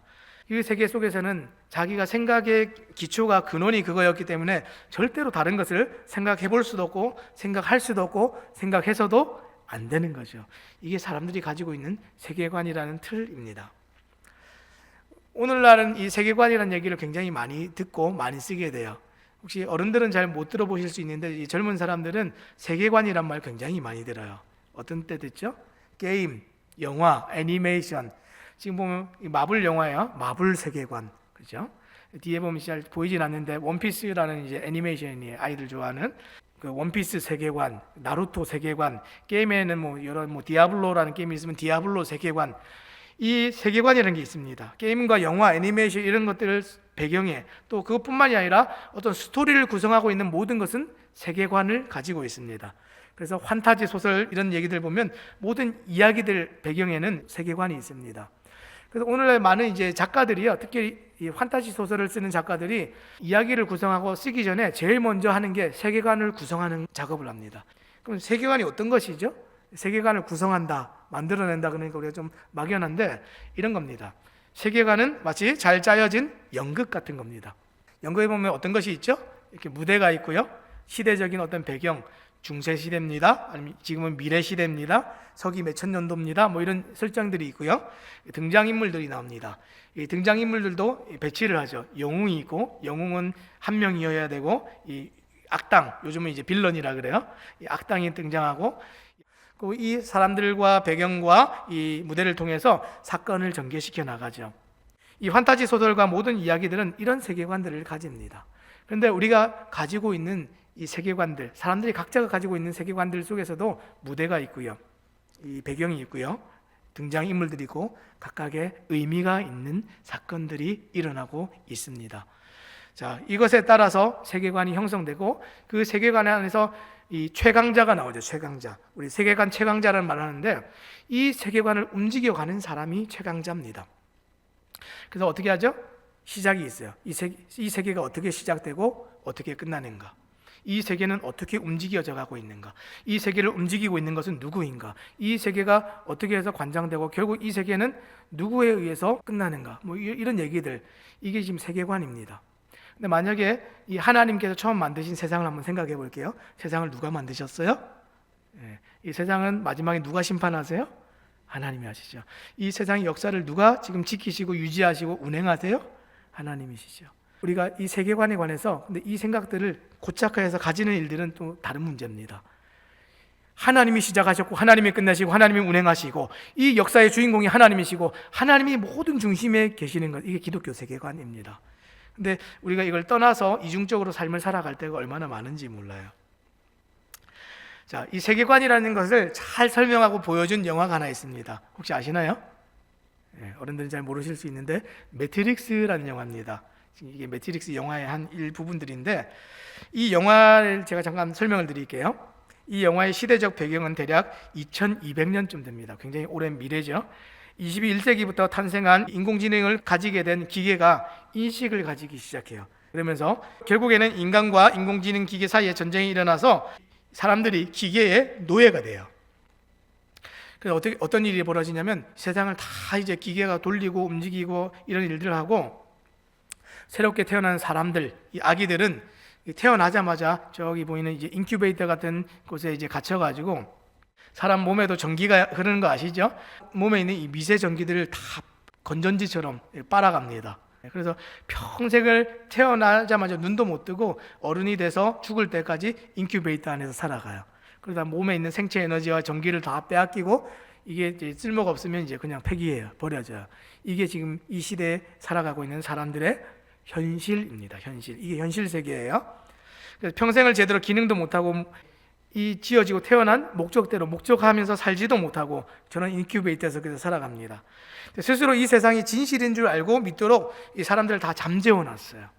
이 세계 속에서는 자기가 생각의 기초가 근원이 그거였기 때문에 절대로 다른 것을 생각해 볼 수도 없고 생각할 수도 없고 생각해서도 안 되는 거죠. 이게 사람들이 가지고 있는 세계관이라는 틀입니다. 오늘날은 이 세계관이라는 얘기를 굉장히 많이 듣고 많이 쓰게 돼요. 혹시 어른들은 잘 못 들어보실 수 있는데 이 젊은 사람들은 세계관이란 말 굉장히 많이 들어요. 어떤 때 듣죠? 게임, 영화, 애니메이션. 지금 보면 이 마블 영화예요. 마블 세계관, 그죠? 뒤에 보면 잘 보이진 않는데 원피스라는 이제 애니메이션이에요. 아이들 좋아하는 그 원피스 세계관, 나루토 세계관, 게임에는 뭐 여러 디아블로라는 게임이 있으면 디아블로 세계관. 이 세계관이라는 게 있습니다. 게임과 영화, 애니메이션 이런 것들을 배경에 또 그것뿐만이 아니라 어떤 스토리를 구성하고 있는 모든 것은 세계관을 가지고 있습니다. 그래서 판타지 소설 이런 얘기들 보면 모든 이야기들 배경에는 세계관이 있습니다. 그래서 오늘날 많은 이제 작가들이요, 특히 이 판타지 소설을 쓰는 작가들이 이야기를 구성하고 쓰기 전에 제일 먼저 하는 게 세계관을 구성하는 작업을 합니다. 그럼 세계관이 어떤 것이죠? 세계관을 구성한다, 만들어낸다 그러니까 우리가 좀 막연한데 이런 겁니다. 세계관은 마치 잘 짜여진 연극 같은 겁니다. 연극에 보면 어떤 것이 있죠? 이렇게 무대가 있고요, 시대적인 어떤 배경, 중세 시대입니다, 아니면 지금은 미래 시대입니다, 서기 몇천 년도입니다, 뭐 이런 설정들이 있고요, 등장인물들이 나옵니다. 이 등장인물들도 배치를 하죠. 영웅이 있고, 영웅은 한 명이어야 되고, 이 악당, 요즘은 이제 빌런이라 그래요. 이 악당이 등장하고, 이 사람들과 배경과 이 무대를 통해서 사건을 전개시켜 나가죠. 이 판타지 소설과 모든 이야기들은 이런 세계관들을 가집니다. 그런데 우리가 가지고 있는 이 세계관들, 사람들이 각자가 가지고 있는 세계관들 속에서도 무대가 있고요, 이 배경이 있고요, 등장인물들이 있고 각각의 의미가 있는 사건들이 일어나고 있습니다. 자, 이것에 따라서 세계관이 형성되고 그 세계관 안에서 이 최강자가 나오죠. 최강자. 우리 세계관 최강자라는 말을 하는데 이 세계관을 움직여가는 사람이 최강자입니다. 그래서 어떻게 하죠? 시작이 있어요. 이 세계가 어떻게 시작되고 어떻게 끝나는가? 이 세계는 어떻게 움직여져 가고 있는가? 이 세계를 움직이고 있는 것은 누구인가? 이 세계가 어떻게 해서 관장되고 결국 이 세계는 누구에 의해서 끝나는가? 뭐 이런 얘기들, 이게 지금 세계관입니다. 근데 만약에 이 하나님께서 처음 만드신 세상을 한번 생각해 볼게요. 세상을 누가 만드셨어요? 이 세상은 마지막에 누가 심판하세요? 하나님이 하시죠. 이 세상의 역사를 누가 지금 지키시고 유지하시고 운행하세요? 하나님이시죠. 우리가 이 세계관에 관해서 근데 이 생각들을 고착화해서 가지는 일들은 또 다른 문제입니다. 하나님이 시작하셨고 하나님이 끝내시고 하나님이 운행하시고 이 역사의 주인공이 하나님이시고 하나님이 모든 중심에 계시는 것, 이게 기독교 세계관입니다. 근데 우리가 이걸 떠나서 이중적으로 삶을 살아갈 때가 얼마나 많은지 몰라요. 자, 이 세계관이라는 것을 잘 설명하고 보여준 영화가 하나 있습니다. 혹시 아시나요? 어른들은 잘 모르실 수 있는데 매트릭스라는 영화입니다. 이게 매트릭스 영화의 한 일부분들인데 이 영화를 제가 잠깐 설명을 드릴게요. 이 영화의 시대적 배경은 대략 2200년쯤 됩니다. 굉장히 오랜 미래죠. 21세기부터 탄생한 인공지능을 가지게 된 기계가 인식을 가지기 시작해요. 그러면서 결국에는 인간과 인공지능 기계 사이에 전쟁이 일어나서 사람들이 기계의 노예가 돼요. 그래서 어떤 일이 벌어지냐면 세상을 다 이제 기계가 돌리고 움직이고 이런 일들을 하고 새롭게 태어난 사람들, 이 아기들은 태어나자마자 저기 보이는 이제 인큐베이터 같은 곳에 이제 갇혀가지고 사람 몸에도 전기가 흐르는 거 아시죠? 몸에 있는 이 미세 전기들을 다 건전지처럼 빨아갑니다. 그래서 평생을 태어나자마자 눈도 못 뜨고 어른이 돼서 죽을 때까지 인큐베이터 안에서 살아가요. 그러다 몸에 있는 생체 에너지와 전기를 다 빼앗기고 이게 이제 쓸모가 없으면 이제 그냥 폐기해요. 버려져요. 이게 지금 이 시대에 살아가고 있는 사람들의 현실입니다. 현실. 이게 현실 세계예요. 그래서 평생을 제대로 기능도 못하고 이 지어지고 태어난 목적대로 목적하면서 살지도 못하고 저는 인큐베이터에서 그래서 살아갑니다. 스스로 이 세상이 진실인 줄 알고 믿도록 이 사람들을 다 잠재워 놨어요.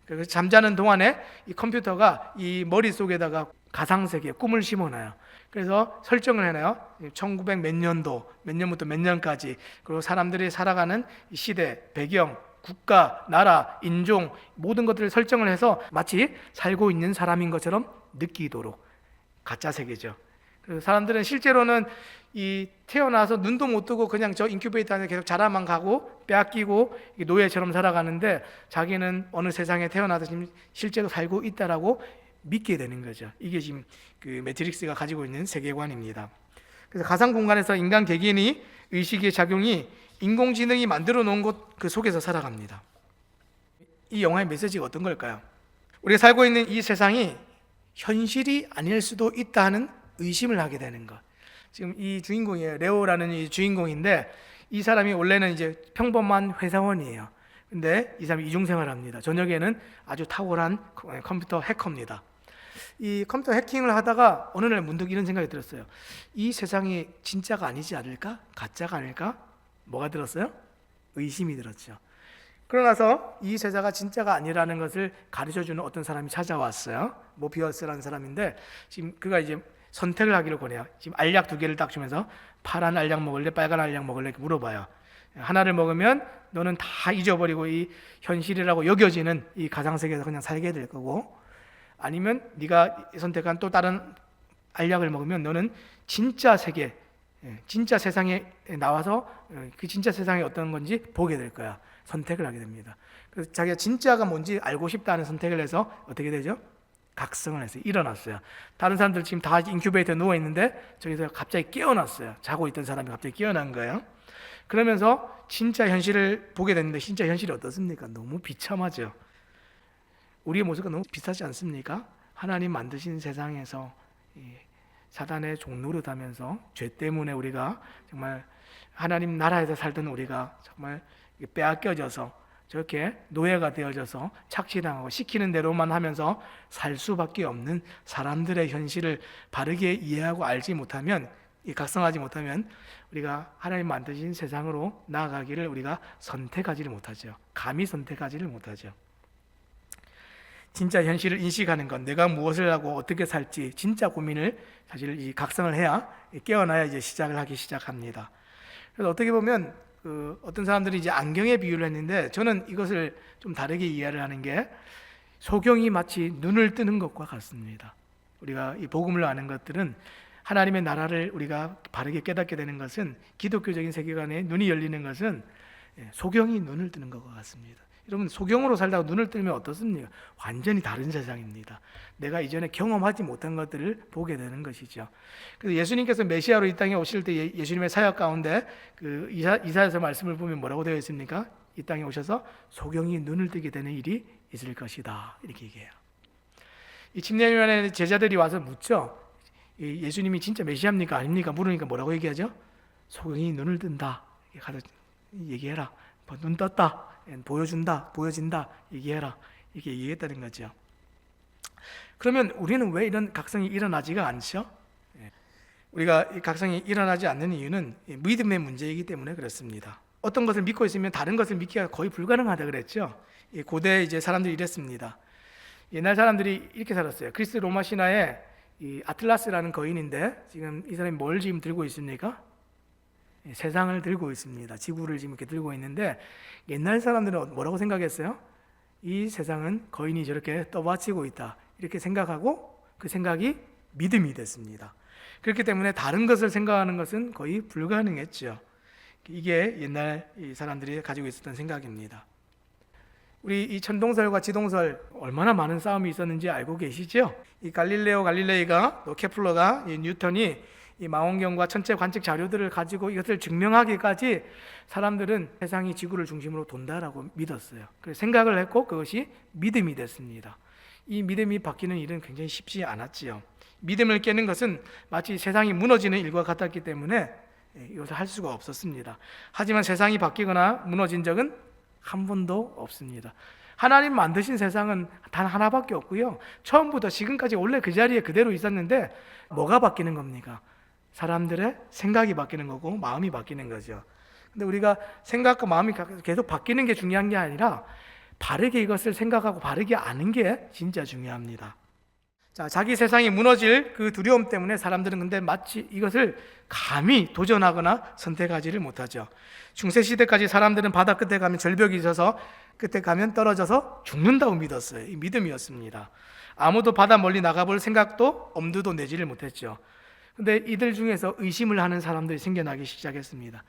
그래서 잠자는 동안에 이 컴퓨터가 이 머릿속에다가 가상세계 꿈을 심어놔요. 그래서 설정을 해놔요. 1900 몇 년도, 몇 년부터 몇 년까지, 그리고 사람들이 살아가는 시대, 배경, 국가, 나라, 인종 모든 것들을 설정을 해서 마치 살고 있는 사람인 것처럼 느끼도록, 가짜 세계죠. 그래서 사람들은 실제로는 이 태어나서 눈도 못 뜨고 그냥 저 인큐베이터 안에 계속 자라만 가고 빼앗기고 노예처럼 살아가는데 자기는 어느 세상에 태어나서 지금 실제로 살고 있다라고 믿게 되는 거죠. 이게 지금 그 매트릭스가 가지고 있는 세계관입니다. 그래서 가상 공간에서 인간 개개인이 의식의 작용이 인공지능이 만들어 놓은 곳 그 속에서 살아갑니다. 이 영화의 메시지가 어떤 걸까요? 우리가 살고 있는 이 세상이 현실이 아닐 수도 있다 하는 의심을 하게 되는 것. 지금 이 주인공이에요. 레오라는 이 주인공인데 이 사람이 원래는 이제 평범한 회사원이에요. 근데 이 사람이 이중생활을 합니다. 저녁에는 아주 탁월한 컴퓨터 해커입니다. 이 컴퓨터 해킹을 하다가 어느 날 문득 이런 생각이 들었어요. 이 세상이 진짜가 아니지 않을까? 가짜가 아닐까? 뭐가 들었어요? 의심이 들었죠. 그러나서 이 세자가 진짜가 아니라는 것을 가르쳐주는 어떤 사람이 찾아왔어요. 모비어스라는 사람인데 지금 그가 이제 선택을 하기를 권해요. 지금 알약 2개를 딱 주면서 파란 알약 먹을래, 빨간 알약 먹을래 이렇게 물어봐요. 하나를 먹으면 너는 다 잊어버리고 이 현실이라고 여겨지는 이 가상세계에서 그냥 살게 될 거고, 아니면 네가 선택한 또 다른 알약을 먹으면 너는 진짜 세계, 진짜 세상에 나와서 그 진짜 세상이 어떤 건지 보게 될 거야. 선택을 하게 됩니다. 그래서 자기가 진짜가 뭔지 알고 싶다는 선택을 해서 어떻게 되죠? 각성을 해서 일어났어요. 다른 사람들 지금 다 인큐베이터에 누워 있는데 저기서 갑자기 깨어났어요. 자고 있던 사람이 갑자기 깨어난 거예요. 그러면서 진짜 현실을 보게 됐는데 진짜 현실이 어떻습니까? 너무 비참하죠. 우리의 모습과 너무 비슷하지 않습니까? 하나님 만드신 세상에서 사단의 종노릇하면서 죄 때문에 우리가 정말 하나님 나라에서 살던 우리가 정말 빼앗겨져서 저렇게 노예가 되어져서 착취당하고 시키는 대로만 하면서 살 수밖에 없는 사람들의 현실을 바르게 이해하고 알지 못하면, 각성하지 못하면 우리가 하나님 만드신 세상으로 나아가기를 우리가 선택하지를 못하죠. 감히 선택하지를 못하죠. 진짜 현실을 인식하는 건 내가 무엇을 하고 어떻게 살지 진짜 고민을 사실 이 각성을 해야, 깨어나야 이제 시작을 하기 시작합니다. 그래서 어떻게 보면 어떤 사람들이 이제 안경에 비유를 했는데 저는 이것을 좀 다르게 이해를 하는 게, 소경이 마치 눈을 뜨는 것과 같습니다. 우리가 이 복음을 아는 것들은, 하나님의 나라를 우리가 바르게 깨닫게 되는 것은, 기독교적인 세계관에 눈이 열리는 것은 소경이 눈을 뜨는 것과 같습니다. 여러분, 소경으로 살다가 눈을 뜨면 어떻습니까? 완전히 다른 세상입니다. 내가 이전에 경험하지 못한 것들을 보게 되는 것이죠. 그래서 예수님께서 메시아로 이 땅에 오실 때 예수님의 사역 가운데 그 이사야서 말씀을 보면 뭐라고 되어 있습니까? 이 땅에 오셔서 소경이 눈을 뜨게 되는 일이 있을 것이다, 이렇게 얘기해요. 이 침례요한의 제자들이 와서 묻죠. 예수님이 진짜 메시아입니까 아닙니까 물으니까 뭐라고 얘기하죠? 소경이 눈을 뜬다, 가서 얘기해라. 눈 떴다, 보여준다, 보여진다, 얘기해라, 이렇게 얘기했다는 거죠. 그러면 우리는 왜 이런 각성이 일어나지가 않죠? 우리가 이 각성이 일어나지 않는 이유는 믿음의 문제이기 때문에 그렇습니다. 어떤 것을 믿고 있으면 다른 것을 믿기가 거의 불가능하다 그랬죠. 고대 이제 사람들이 이랬습니다. 옛날 사람들이 이렇게 살았어요. 그리스 로마 신화에 이 아틀라스라는 거인인데, 지금 이 사람이 뭘 지금 들고 있습니까? 세상을 들고 있습니다. 지구를 지금 이렇게 들고 있는데, 옛날 사람들은 뭐라고 생각했어요? 이 세상은 거인이 저렇게 떠받치고 있다, 이렇게 생각하고 그 생각이 믿음이 됐습니다. 그렇기 때문에 다른 것을 생각하는 것은 거의 불가능했죠. 이게 옛날 이 사람들이 가지고 있었던 생각입니다. 우리 이 천동설과 지동설 얼마나 많은 싸움이 있었는지 알고 계시죠? 이 갈릴레오 갈릴레이가, 또 케플러가, 이 뉴턴이 이 망원경과 천체 관측 자료들을 가지고 이것을 증명하기까지 사람들은 세상이 지구를 중심으로 돈다라고 믿었어요. 그래서 생각을 했고 그것이 믿음이 됐습니다. 이 믿음이 바뀌는 일은 굉장히 쉽지 않았지요. 믿음을 깨는 것은 마치 세상이 무너지는 일과 같았기 때문에 이것을 할 수가 없었습니다. 하지만 세상이 바뀌거나 무너진 적은 한 번도 없습니다. 하나님 만드신 세상은 단 하나밖에 없고요. 처음부터 지금까지 원래 그 자리에 그대로 있었는데 뭐가 바뀌는 겁니까? 사람들의 생각이 바뀌는 거고 마음이 바뀌는 거죠. 근데 우리가 생각과 마음이 계속 바뀌는 게 중요한 게 아니라 바르게 이것을 생각하고 바르게 아는 게 진짜 중요합니다. 자, 자기 세상이 무너질 그 두려움 때문에 사람들은 근데 마치 이것을 감히 도전하거나 선택하지를 못하죠. 중세시대까지 사람들은 바다 끝에 가면 절벽이 있어서 끝에 가면 떨어져서 죽는다고 믿었어요. 이 믿음이었습니다. 아무도 바다 멀리 나가볼 생각도 엄두도 내지를 못했죠. 근데 이들 중에서 의심을 하는 사람들이 생겨나기 시작했습니다.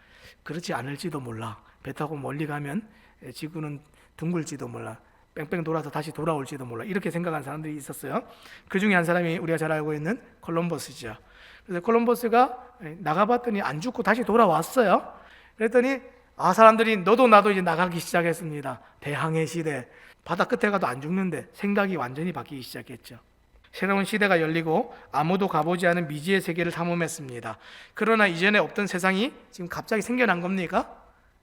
그렇지 않을지도 몰라. 배 타고 멀리 가면 지구는 둥글지도 몰라. 뺑뺑 돌아서 다시 돌아올지도 몰라. 이렇게 생각한 사람들이 있었어요. 그 중에 한 사람이 우리가 잘 알고 있는 콜럼버스죠. 그래서 콜럼버스가 나가봤더니 안 죽고 다시 돌아왔어요. 그랬더니 사람들이 너도 나도 이제 나가기 시작했습니다. 대항해 시대. 바다 끝에 가도 안 죽는데 생각이 완전히 바뀌기 시작했죠. 새로운 시대가 열리고 아무도 가보지 않은 미지의 세계를 탐험했습니다. 그러나 이전에 없던 세상이 지금 갑자기 생겨난 겁니까?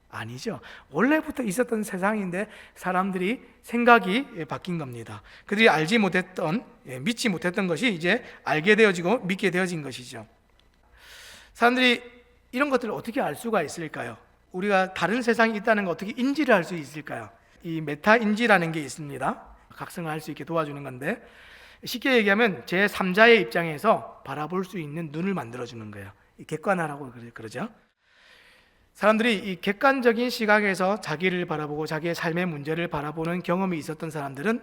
아니죠. 원래부터 있었던 세상인데 사람들이 생각이 바뀐 겁니다. 그들이 알지 못했던, 믿지 못했던 것이 이제 알게 되어지고 믿게 되어진 것이죠. 사람들이 이런 것들을 어떻게 알 수가 있을까요? 우리가 다른 세상이 있다는 거 어떻게 인지를 할 수 있을까요? 이 메타 인지라는 게 있습니다. 각성을 할 수 있게 도와주는 건데, 쉽게 얘기하면 제3자의 입장에서 바라볼 수 있는 눈을 만들어주는 거예요. 객관화라고 그러죠. 사람들이 이 객관적인 시각에서 자기를 바라보고 자기의 삶의 문제를 바라보는 경험이 있었던 사람들은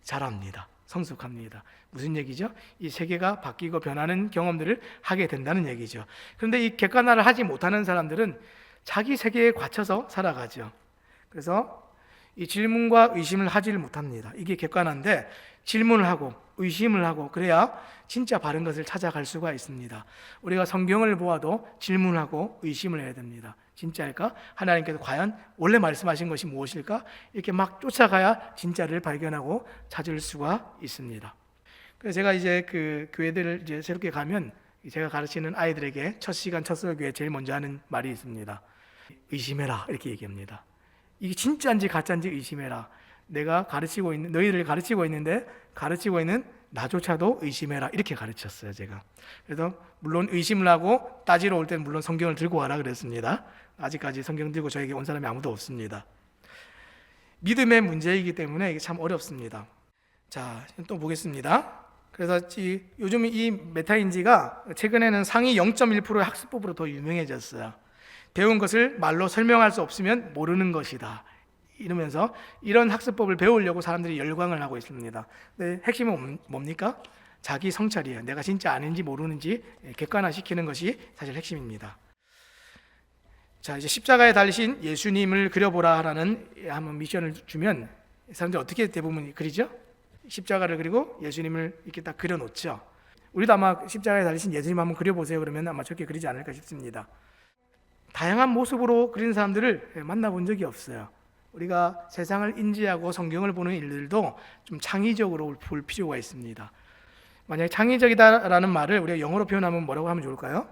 잘합니다. 성숙합니다. 무슨 얘기죠? 이 세계가 바뀌고 변하는 경험들을 하게 된다는 얘기죠. 그런데 이 객관화를 하지 못하는 사람들은 자기 세계에 갇혀서 살아가죠. 그래서 이 질문과 의심을 하지를 못합니다. 이게 객관화인데, 질문을 하고 의심을 하고 그래야 진짜 바른 것을 찾아갈 수가 있습니다. 우리가 성경을 보아도 질문하고 의심을 해야 됩니다. 진짜일까? 하나님께서 과연 원래 말씀하신 것이 무엇일까? 이렇게 막 쫓아가야 진짜를 발견하고 찾을 수가 있습니다. 그래서 제가 이제 그 교회들을 이제 새롭게 가면 제가 가르치는 아이들에게 첫 시간 첫 설교에 제일 먼저 하는 말이 있습니다. 의심해라, 이렇게 얘기합니다. 이게 진짜인지 가짜인지 의심해라. 내가 가르치고 있는, 너희들을 가르치고 있는데 가르치고 있는 나조차도 의심해라, 이렇게 가르쳤어요, 제가. 그래서 물론 의심을 하고 따지러 올 때는 물론 성경을 들고 와라 그랬습니다. 아직까지 성경 들고 저에게 온 사람이 아무도 없습니다. 믿음의 문제이기 때문에 이게 참 어렵습니다. 자, 또 보겠습니다. 그래서 요즘 이 메타인지가 최근에는 상위 0.1%의 학습법으로 더 유명해졌어요. 배운 것을 말로 설명할 수 없으면 모르는 것이다, 이러면서 이런 학습법을 배우려고 사람들이 열광을 하고 있습니다. 근데 핵심은 뭡니까? 자기 성찰이에요. 내가 진짜 아는지 모르는지 객관화시키는 것이 사실 핵심입니다. 자, 이제 십자가에 달리신 예수님을 그려보라라는 한번 미션을 주면 사람들이 어떻게 대부분 그리죠? 십자가를 그리고 예수님을 이렇게 딱 그려놓죠. 우리도 아마 십자가에 달리신 예수님 한번 그려보세요 그러면 아마 저렇게 그리지 않을까 싶습니다. 다양한 모습으로 그린 사람들을 만나본 적이 없어요. 우리가 세상을 인지하고 성경을 보는 일들도 좀 창의적으로 볼 필요가 있습니다. 만약에 창의적이다라는 말을 우리가 영어로 표현하면 뭐라고 하면 좋을까요?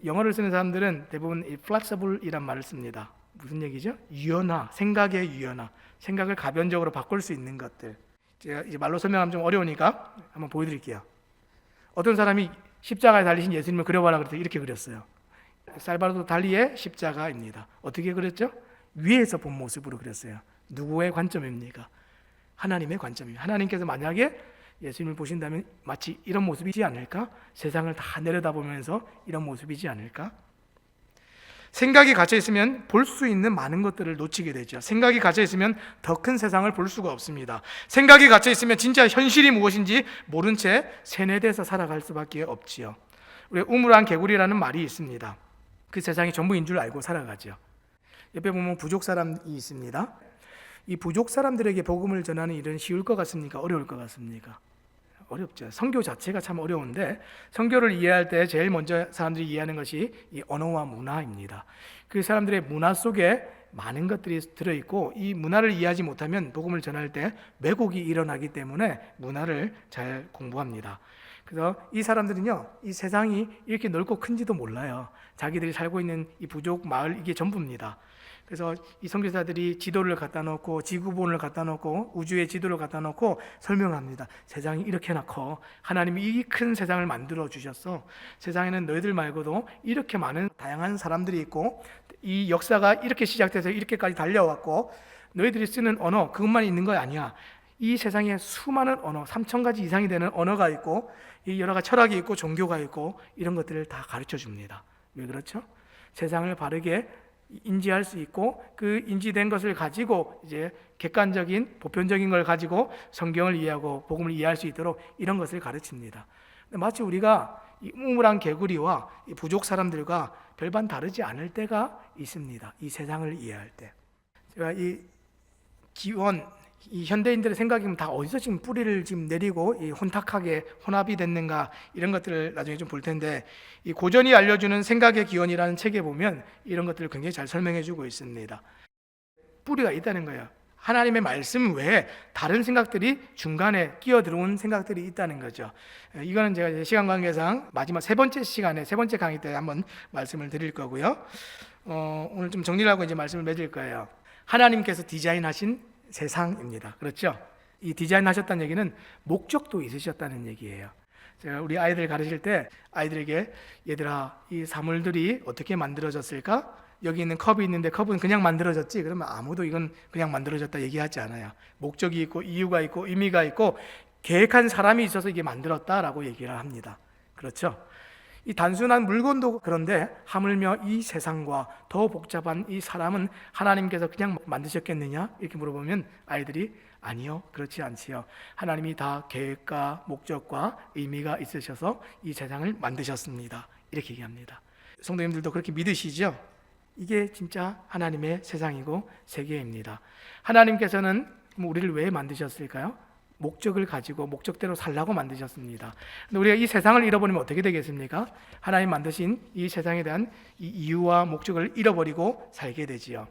영어를 쓰는 사람들은 대부분 이 flexible이란 말을 씁니다. 무슨 얘기죠? 유연화, 생각의 유연화, 생각을 가변적으로 바꿀 수 있는 것들. 제가 이제 말로 설명하면 좀 어려우니까 한번 보여드릴게요. 어떤 사람이 십자가에 달리신 예수님을 그려봐라 그랬더니 이렇게 그렸어요. 살바도르 달리의 십자가입니다. 어떻게 그렸죠? 위에서 본 모습으로 그렸어요. 누구의 관점입니까? 하나님의 관점입니다. 하나님께서 만약에 예수님을 보신다면 마치 이런 모습이지 않을까? 세상을 다 내려다보면서 이런 모습이지 않을까? 생각이 갇혀 있으면 볼 수 있는 많은 것들을 놓치게 되죠. 생각이 갇혀 있으면 더 큰 세상을 볼 수가 없습니다. 생각이 갇혀 있으면 진짜 현실이 무엇인지 모른 채 세뇌돼서 살아갈 수밖에 없지요. 우리 우물안 개구리라는 말이 있습니다. 그 세상이 전부인 줄 알고 살아가죠. 옆에 보면 부족 사람이 있습니다. 이 부족 사람들에게 복음을 전하는 일은 쉬울 것 같습니까? 어려울 것 같습니까? 어렵죠. 선교 자체가 참 어려운데 선교를 이해할 때 제일 먼저 사람들이 이해하는 것이 이 언어와 문화입니다. 그 사람들의 문화 속에 많은 것들이 들어있고 이 문화를 이해하지 못하면 복음을 전할 때 왜곡이 일어나기 때문에 문화를 잘 공부합니다. 그래서 이 사람들은요, 이 세상이 이렇게 넓고 큰지도 몰라요. 자기들이 살고 있는 이 부족 마을, 이게 전부입니다. 그래서 이 선교사들이 지도를 갖다 놓고 지구본을 갖다 놓고 우주의 지도를 갖다 놓고 설명합니다. 세상이 이렇게나 커. 하나님이 이 큰 세상을 만들어 주셨어. 세상에는 너희들 말고도 이렇게 많은 다양한 사람들이 있고 이 역사가 이렇게 시작돼서 이렇게까지 달려왔고 너희들이 쓰는 언어 그것만 있는 거 아니야. 이 세상에 수많은 언어, 3,000가지 이상이 되는 언어가 있고 이 여러 가지 철학이 있고 종교가 있고 이런 것들을 다 가르쳐 줍니다. 왜 그렇죠? 세상을 바르게 인지할 수 있고 그 인지된 것을 가지고 이제 객관적인 보편적인 걸 가지고 성경을 이해하고 복음을 이해할 수 있도록 이런 것을 가르칩니다. 마치 우리가 이 우물안 개구리와 이 부족 사람들과 별반 다르지 않을 때가 있습니다. 이 세상을 이해할 때. 제가 이 현대인들의 생각이면 다 어디서 지금 뿌리를 지금 내리고 이 혼탁하게 혼합이 됐는가 이런 것들을 나중에 좀 볼 텐데 이 고전이 알려주는 생각의 기원이라는 책에 보면 이런 것들을 굉장히 잘 설명해주고 있습니다. 뿌리가 있다는 거예요. 하나님의 말씀 외에 다른 생각들이 중간에 끼어 들어온 생각들이 있다는 거죠. 이거는 제가 이제 시간 관계상 마지막 세 번째 시간에 세 번째 강의 때 한번 말씀을 드릴 거고요. 오늘 좀 정리를 하고 이제 말씀을 맺을 거예요. 하나님께서 디자인하신 세상입니다. 그렇죠? 이 디자인하셨다는 얘기는 목적도 있으셨다는 얘기예요. 제가 우리 아이들 가르칠 때 아이들에게 얘들아 이 사물들이 어떻게 만들어졌을까? 여기 있는 컵이 있는데 컵은 그냥 만들어졌지, 그러면 아무도 이건 그냥 만들어졌다 얘기하지 않아요. 목적이 있고 이유가 있고 의미가 있고 계획한 사람이 있어서 이게 만들었다라고 얘기를 합니다. 그렇죠? 이 단순한 물건도 그런데 하물며 이 세상과 더 복잡한 이 사람은 하나님께서 그냥 만드셨겠느냐? 이렇게 물어보면 아이들이 아니요, 그렇지 않지요. 하나님이 다 계획과 목적과 의미가 있으셔서 이 세상을 만드셨습니다. 이렇게 얘기합니다. 성도님들도 그렇게 믿으시죠? 이게 진짜 하나님의 세상이고 세계입니다. 하나님께서는 우리를 왜 만드셨을까요? 목적을 가지고 목적대로 살라고 만드셨습니다. 근데 우리가 이 세상을 잃어버리면 어떻게 되겠습니까? 하나님 만드신 이 세상에 대한 이 이유와 목적을 잃어버리고 살게 되지요.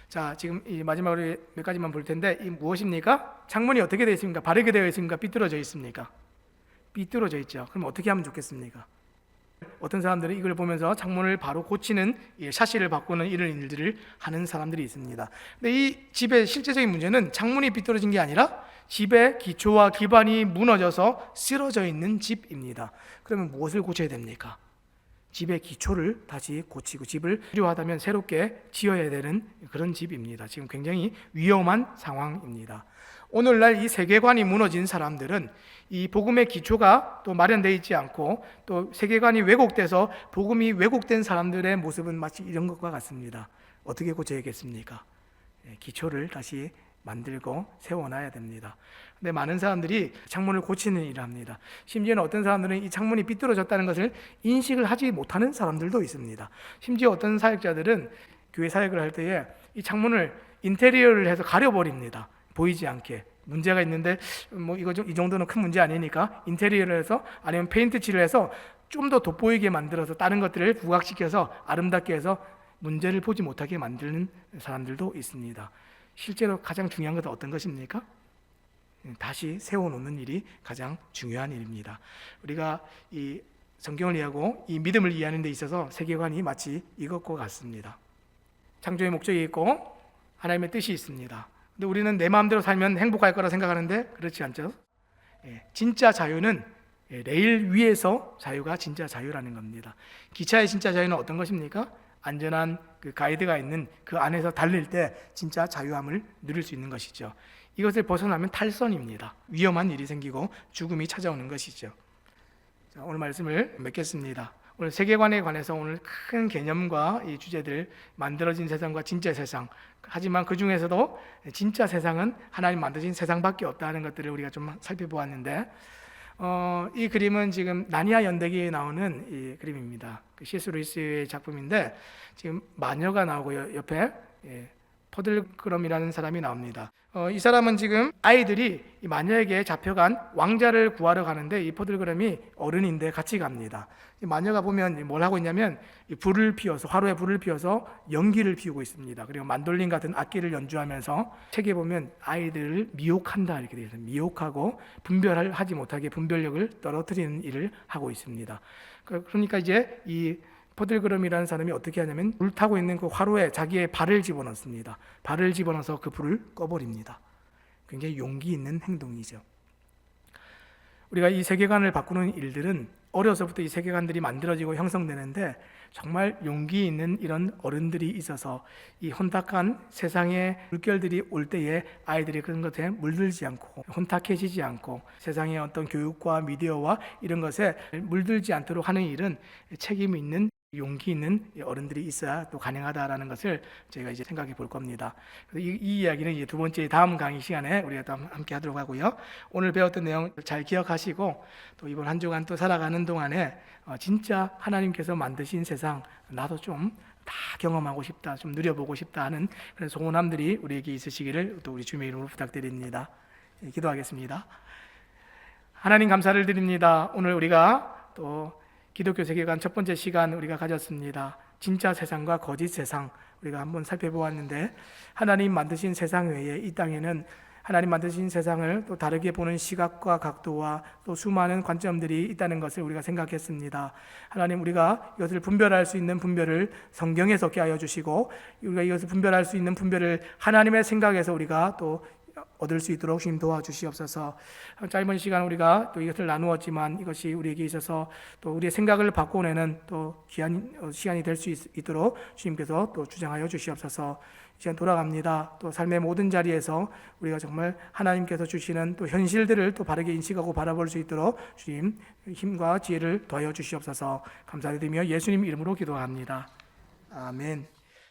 자, 지금 이 마지막으로 몇 가지만 볼 텐데, 이 무엇입니까? 창문이 어떻게 되어 있습니까? 바르게 되어 있습니까? 삐뚤어져 있습니까? 삐뚤어져 있죠. 그럼 어떻게 하면 좋겠습니까? 어떤 사람들은 이걸 보면서 창문을 바로 고치는, 샤시를 바꾸는 이런 일들을 하는 사람들이 있습니다. 근데 이 집의 실제적인 문제는 창문이 삐뚤어진 게 아니라 집의 기초와 기반이 무너져서 쓰러져 있는 집입니다. 그러면 무엇을 고쳐야 됩니까? 집의 기초를 다시 고치고 집을 필요하다면 새롭게 지어야 되는 그런 집입니다. 지금 굉장히 위험한 상황입니다. 오늘날 이 세계관이 무너진 사람들은 이 복음의 기초가 또 마련되어 있지 않고 또 세계관이 왜곡돼서 복음이 왜곡된 사람들의 모습은 마치 이런 것과 같습니다. 어떻게 고쳐야겠습니까? 기초를 다시 만들고 세워놔야 됩니다. 근데 많은 사람들이 창문을 고치는 일을 합니다. 심지어는 어떤 사람들은 이 창문이 삐뚤어졌다는 것을 인식을 하지 못하는 사람들도 있습니다. 심지어 어떤 사역자들은 교회 사역을 할 때에 이 창문을 인테리어를 해서 가려버립니다. 보이지 않게. 문제가 있는데 뭐 이거 좀 이 정도는 큰 문제 아니니까 인테리어를 해서, 아니면 페인트 칠을 해서 좀 더 돋보이게 만들어서 다른 것들을 부각시켜서 아름답게 해서 문제를 보지 못하게 만드는 사람들도 있습니다. 실제로 가장 중요한 것은 어떤 것입니까? 다시 세워놓는 일이 가장 중요한 일입니다. 우리가 이 성경을 이해하고 이 믿음을 이해하는 데 있어서 세계관이 마치 이것과 같습니다. 창조의 목적이 있고 하나님의 뜻이 있습니다. 근데 우리는 내 마음대로 살면 행복할 거라 생각하는데 그렇지 않죠? 진짜 자유는 레일 위에서 자유가 진짜 자유라는 겁니다. 기차의 진짜 자유는 어떤 것입니까? 안전한 그 가이드가 있는 그 안에서 달릴 때 진짜 자유함을 누릴 수 있는 것이죠. 이것을 벗어나면 탈선입니다. 위험한 일이 생기고 죽음이 찾아오는 것이죠. 자, 오늘 말씀을 맺겠습니다. 오늘 세계관에 관해서 오늘 큰 개념과 이 주제들, 만들어진 세상과 진짜 세상, 하지만 그 중에서도 진짜 세상은 하나님 만드신 세상밖에 없다는 것들을 우리가 좀 살펴보았는데, 이 그림은 지금 나니아 연대기에 나오는 이 그림입니다. 그 C.S. 루이스의 작품인데 지금 마녀가 나오고 옆에 포들그럼이라는 사람이 나옵니다. 이 사람은 지금 아이들이 이 마녀에게 잡혀간 왕자를 구하러 가는데 이 포들그럼이 어른인데 같이 갑니다. 이 마녀가 보면 뭘 하고 있냐면 이 불을 피워서, 화로에 불을 피워서 연기를 피우고 있습니다. 그리고 만돌린 같은 악기를 연주하면서 책에 보면 아이들을 미혹한다 이렇게 되어 있습니다. 미혹하고 분별하지 못하게 분별력을 떨어뜨리는 일을 하고 있습니다. 그러니까 이제 이 포들그럼이라는 사람이 어떻게 하냐면 불 타고 있는 그 화로에 자기의 발을 집어넣습니다. 발을 집어넣어서 그 불을 꺼버립니다. 굉장히 용기 있는 행동이죠. 우리가 이 세계관을 바꾸는 일들은 어려서부터 이 세계관들이 만들어지고 형성되는데 정말 용기 있는 이런 어른들이 있어서 이 혼탁한 세상의 물결들이 올 때에 아이들이 그런 것에 물들지 않고 혼탁해지지 않고 세상의 어떤 교육과 미디어와 이런 것에 물들지 않도록 하는 일은 책임 있는 용기 있는 어른들이 있어야 또 가능하다라는 것을 저희가 이제 생각해 볼 겁니다. 그래서 이 이야기는 이제 두 번째 다음 강의 시간에 우리가 또 함께 하도록 하고요. 오늘 배웠던 내용 잘 기억하시고 또 이번 한 주간 또 살아가는 동안에 진짜 하나님께서 만드신 세상 나도 좀 다 경험하고 싶다, 좀 누려보고 싶다 하는 그런 소원함들이 우리에게 있으시기를 또 우리 주님의 이름으로 부탁드립니다. 기도하겠습니다. 하나님 감사를 드립니다. 오늘 우리가 또 기독교 세계관 첫 번째 시간 우리가 가졌습니다. 진짜 세상과 거짓 세상 우리가 한번 살펴보았는데, 하나님 만드신 세상 외에 이 땅에는 하나님 만드신 세상을 또 다르게 보는 시각과 각도와 또 수많은 관점들이 있다는 것을 우리가 생각했습니다. 하나님, 우리가 이것을 분별할 수 있는 분별을 성경에서 얻게 하여 주시고, 우리가 이것을 분별할 수 있는 분별을 하나님의 생각에서 우리가 또 얻을 수 있도록 주님 도와주시옵소서. 짧은 시간 우리가 또 이것을 나누었지만 이것이 우리에게 있어서 또 우리의 생각을 바꿔내는 또 귀한 시간이 될 수 있도록 주님께서 또 주장하여 주시옵소서. 이 시간 돌아갑니다. 또 삶의 모든 자리에서 우리가 정말 하나님께서 주시는 또 현실들을 또 바르게 인식하고 바라볼 수 있도록 주님 힘과 지혜를 더하여 주시옵소서. 감사드리며 예수님 이름으로 기도합니다. 아멘.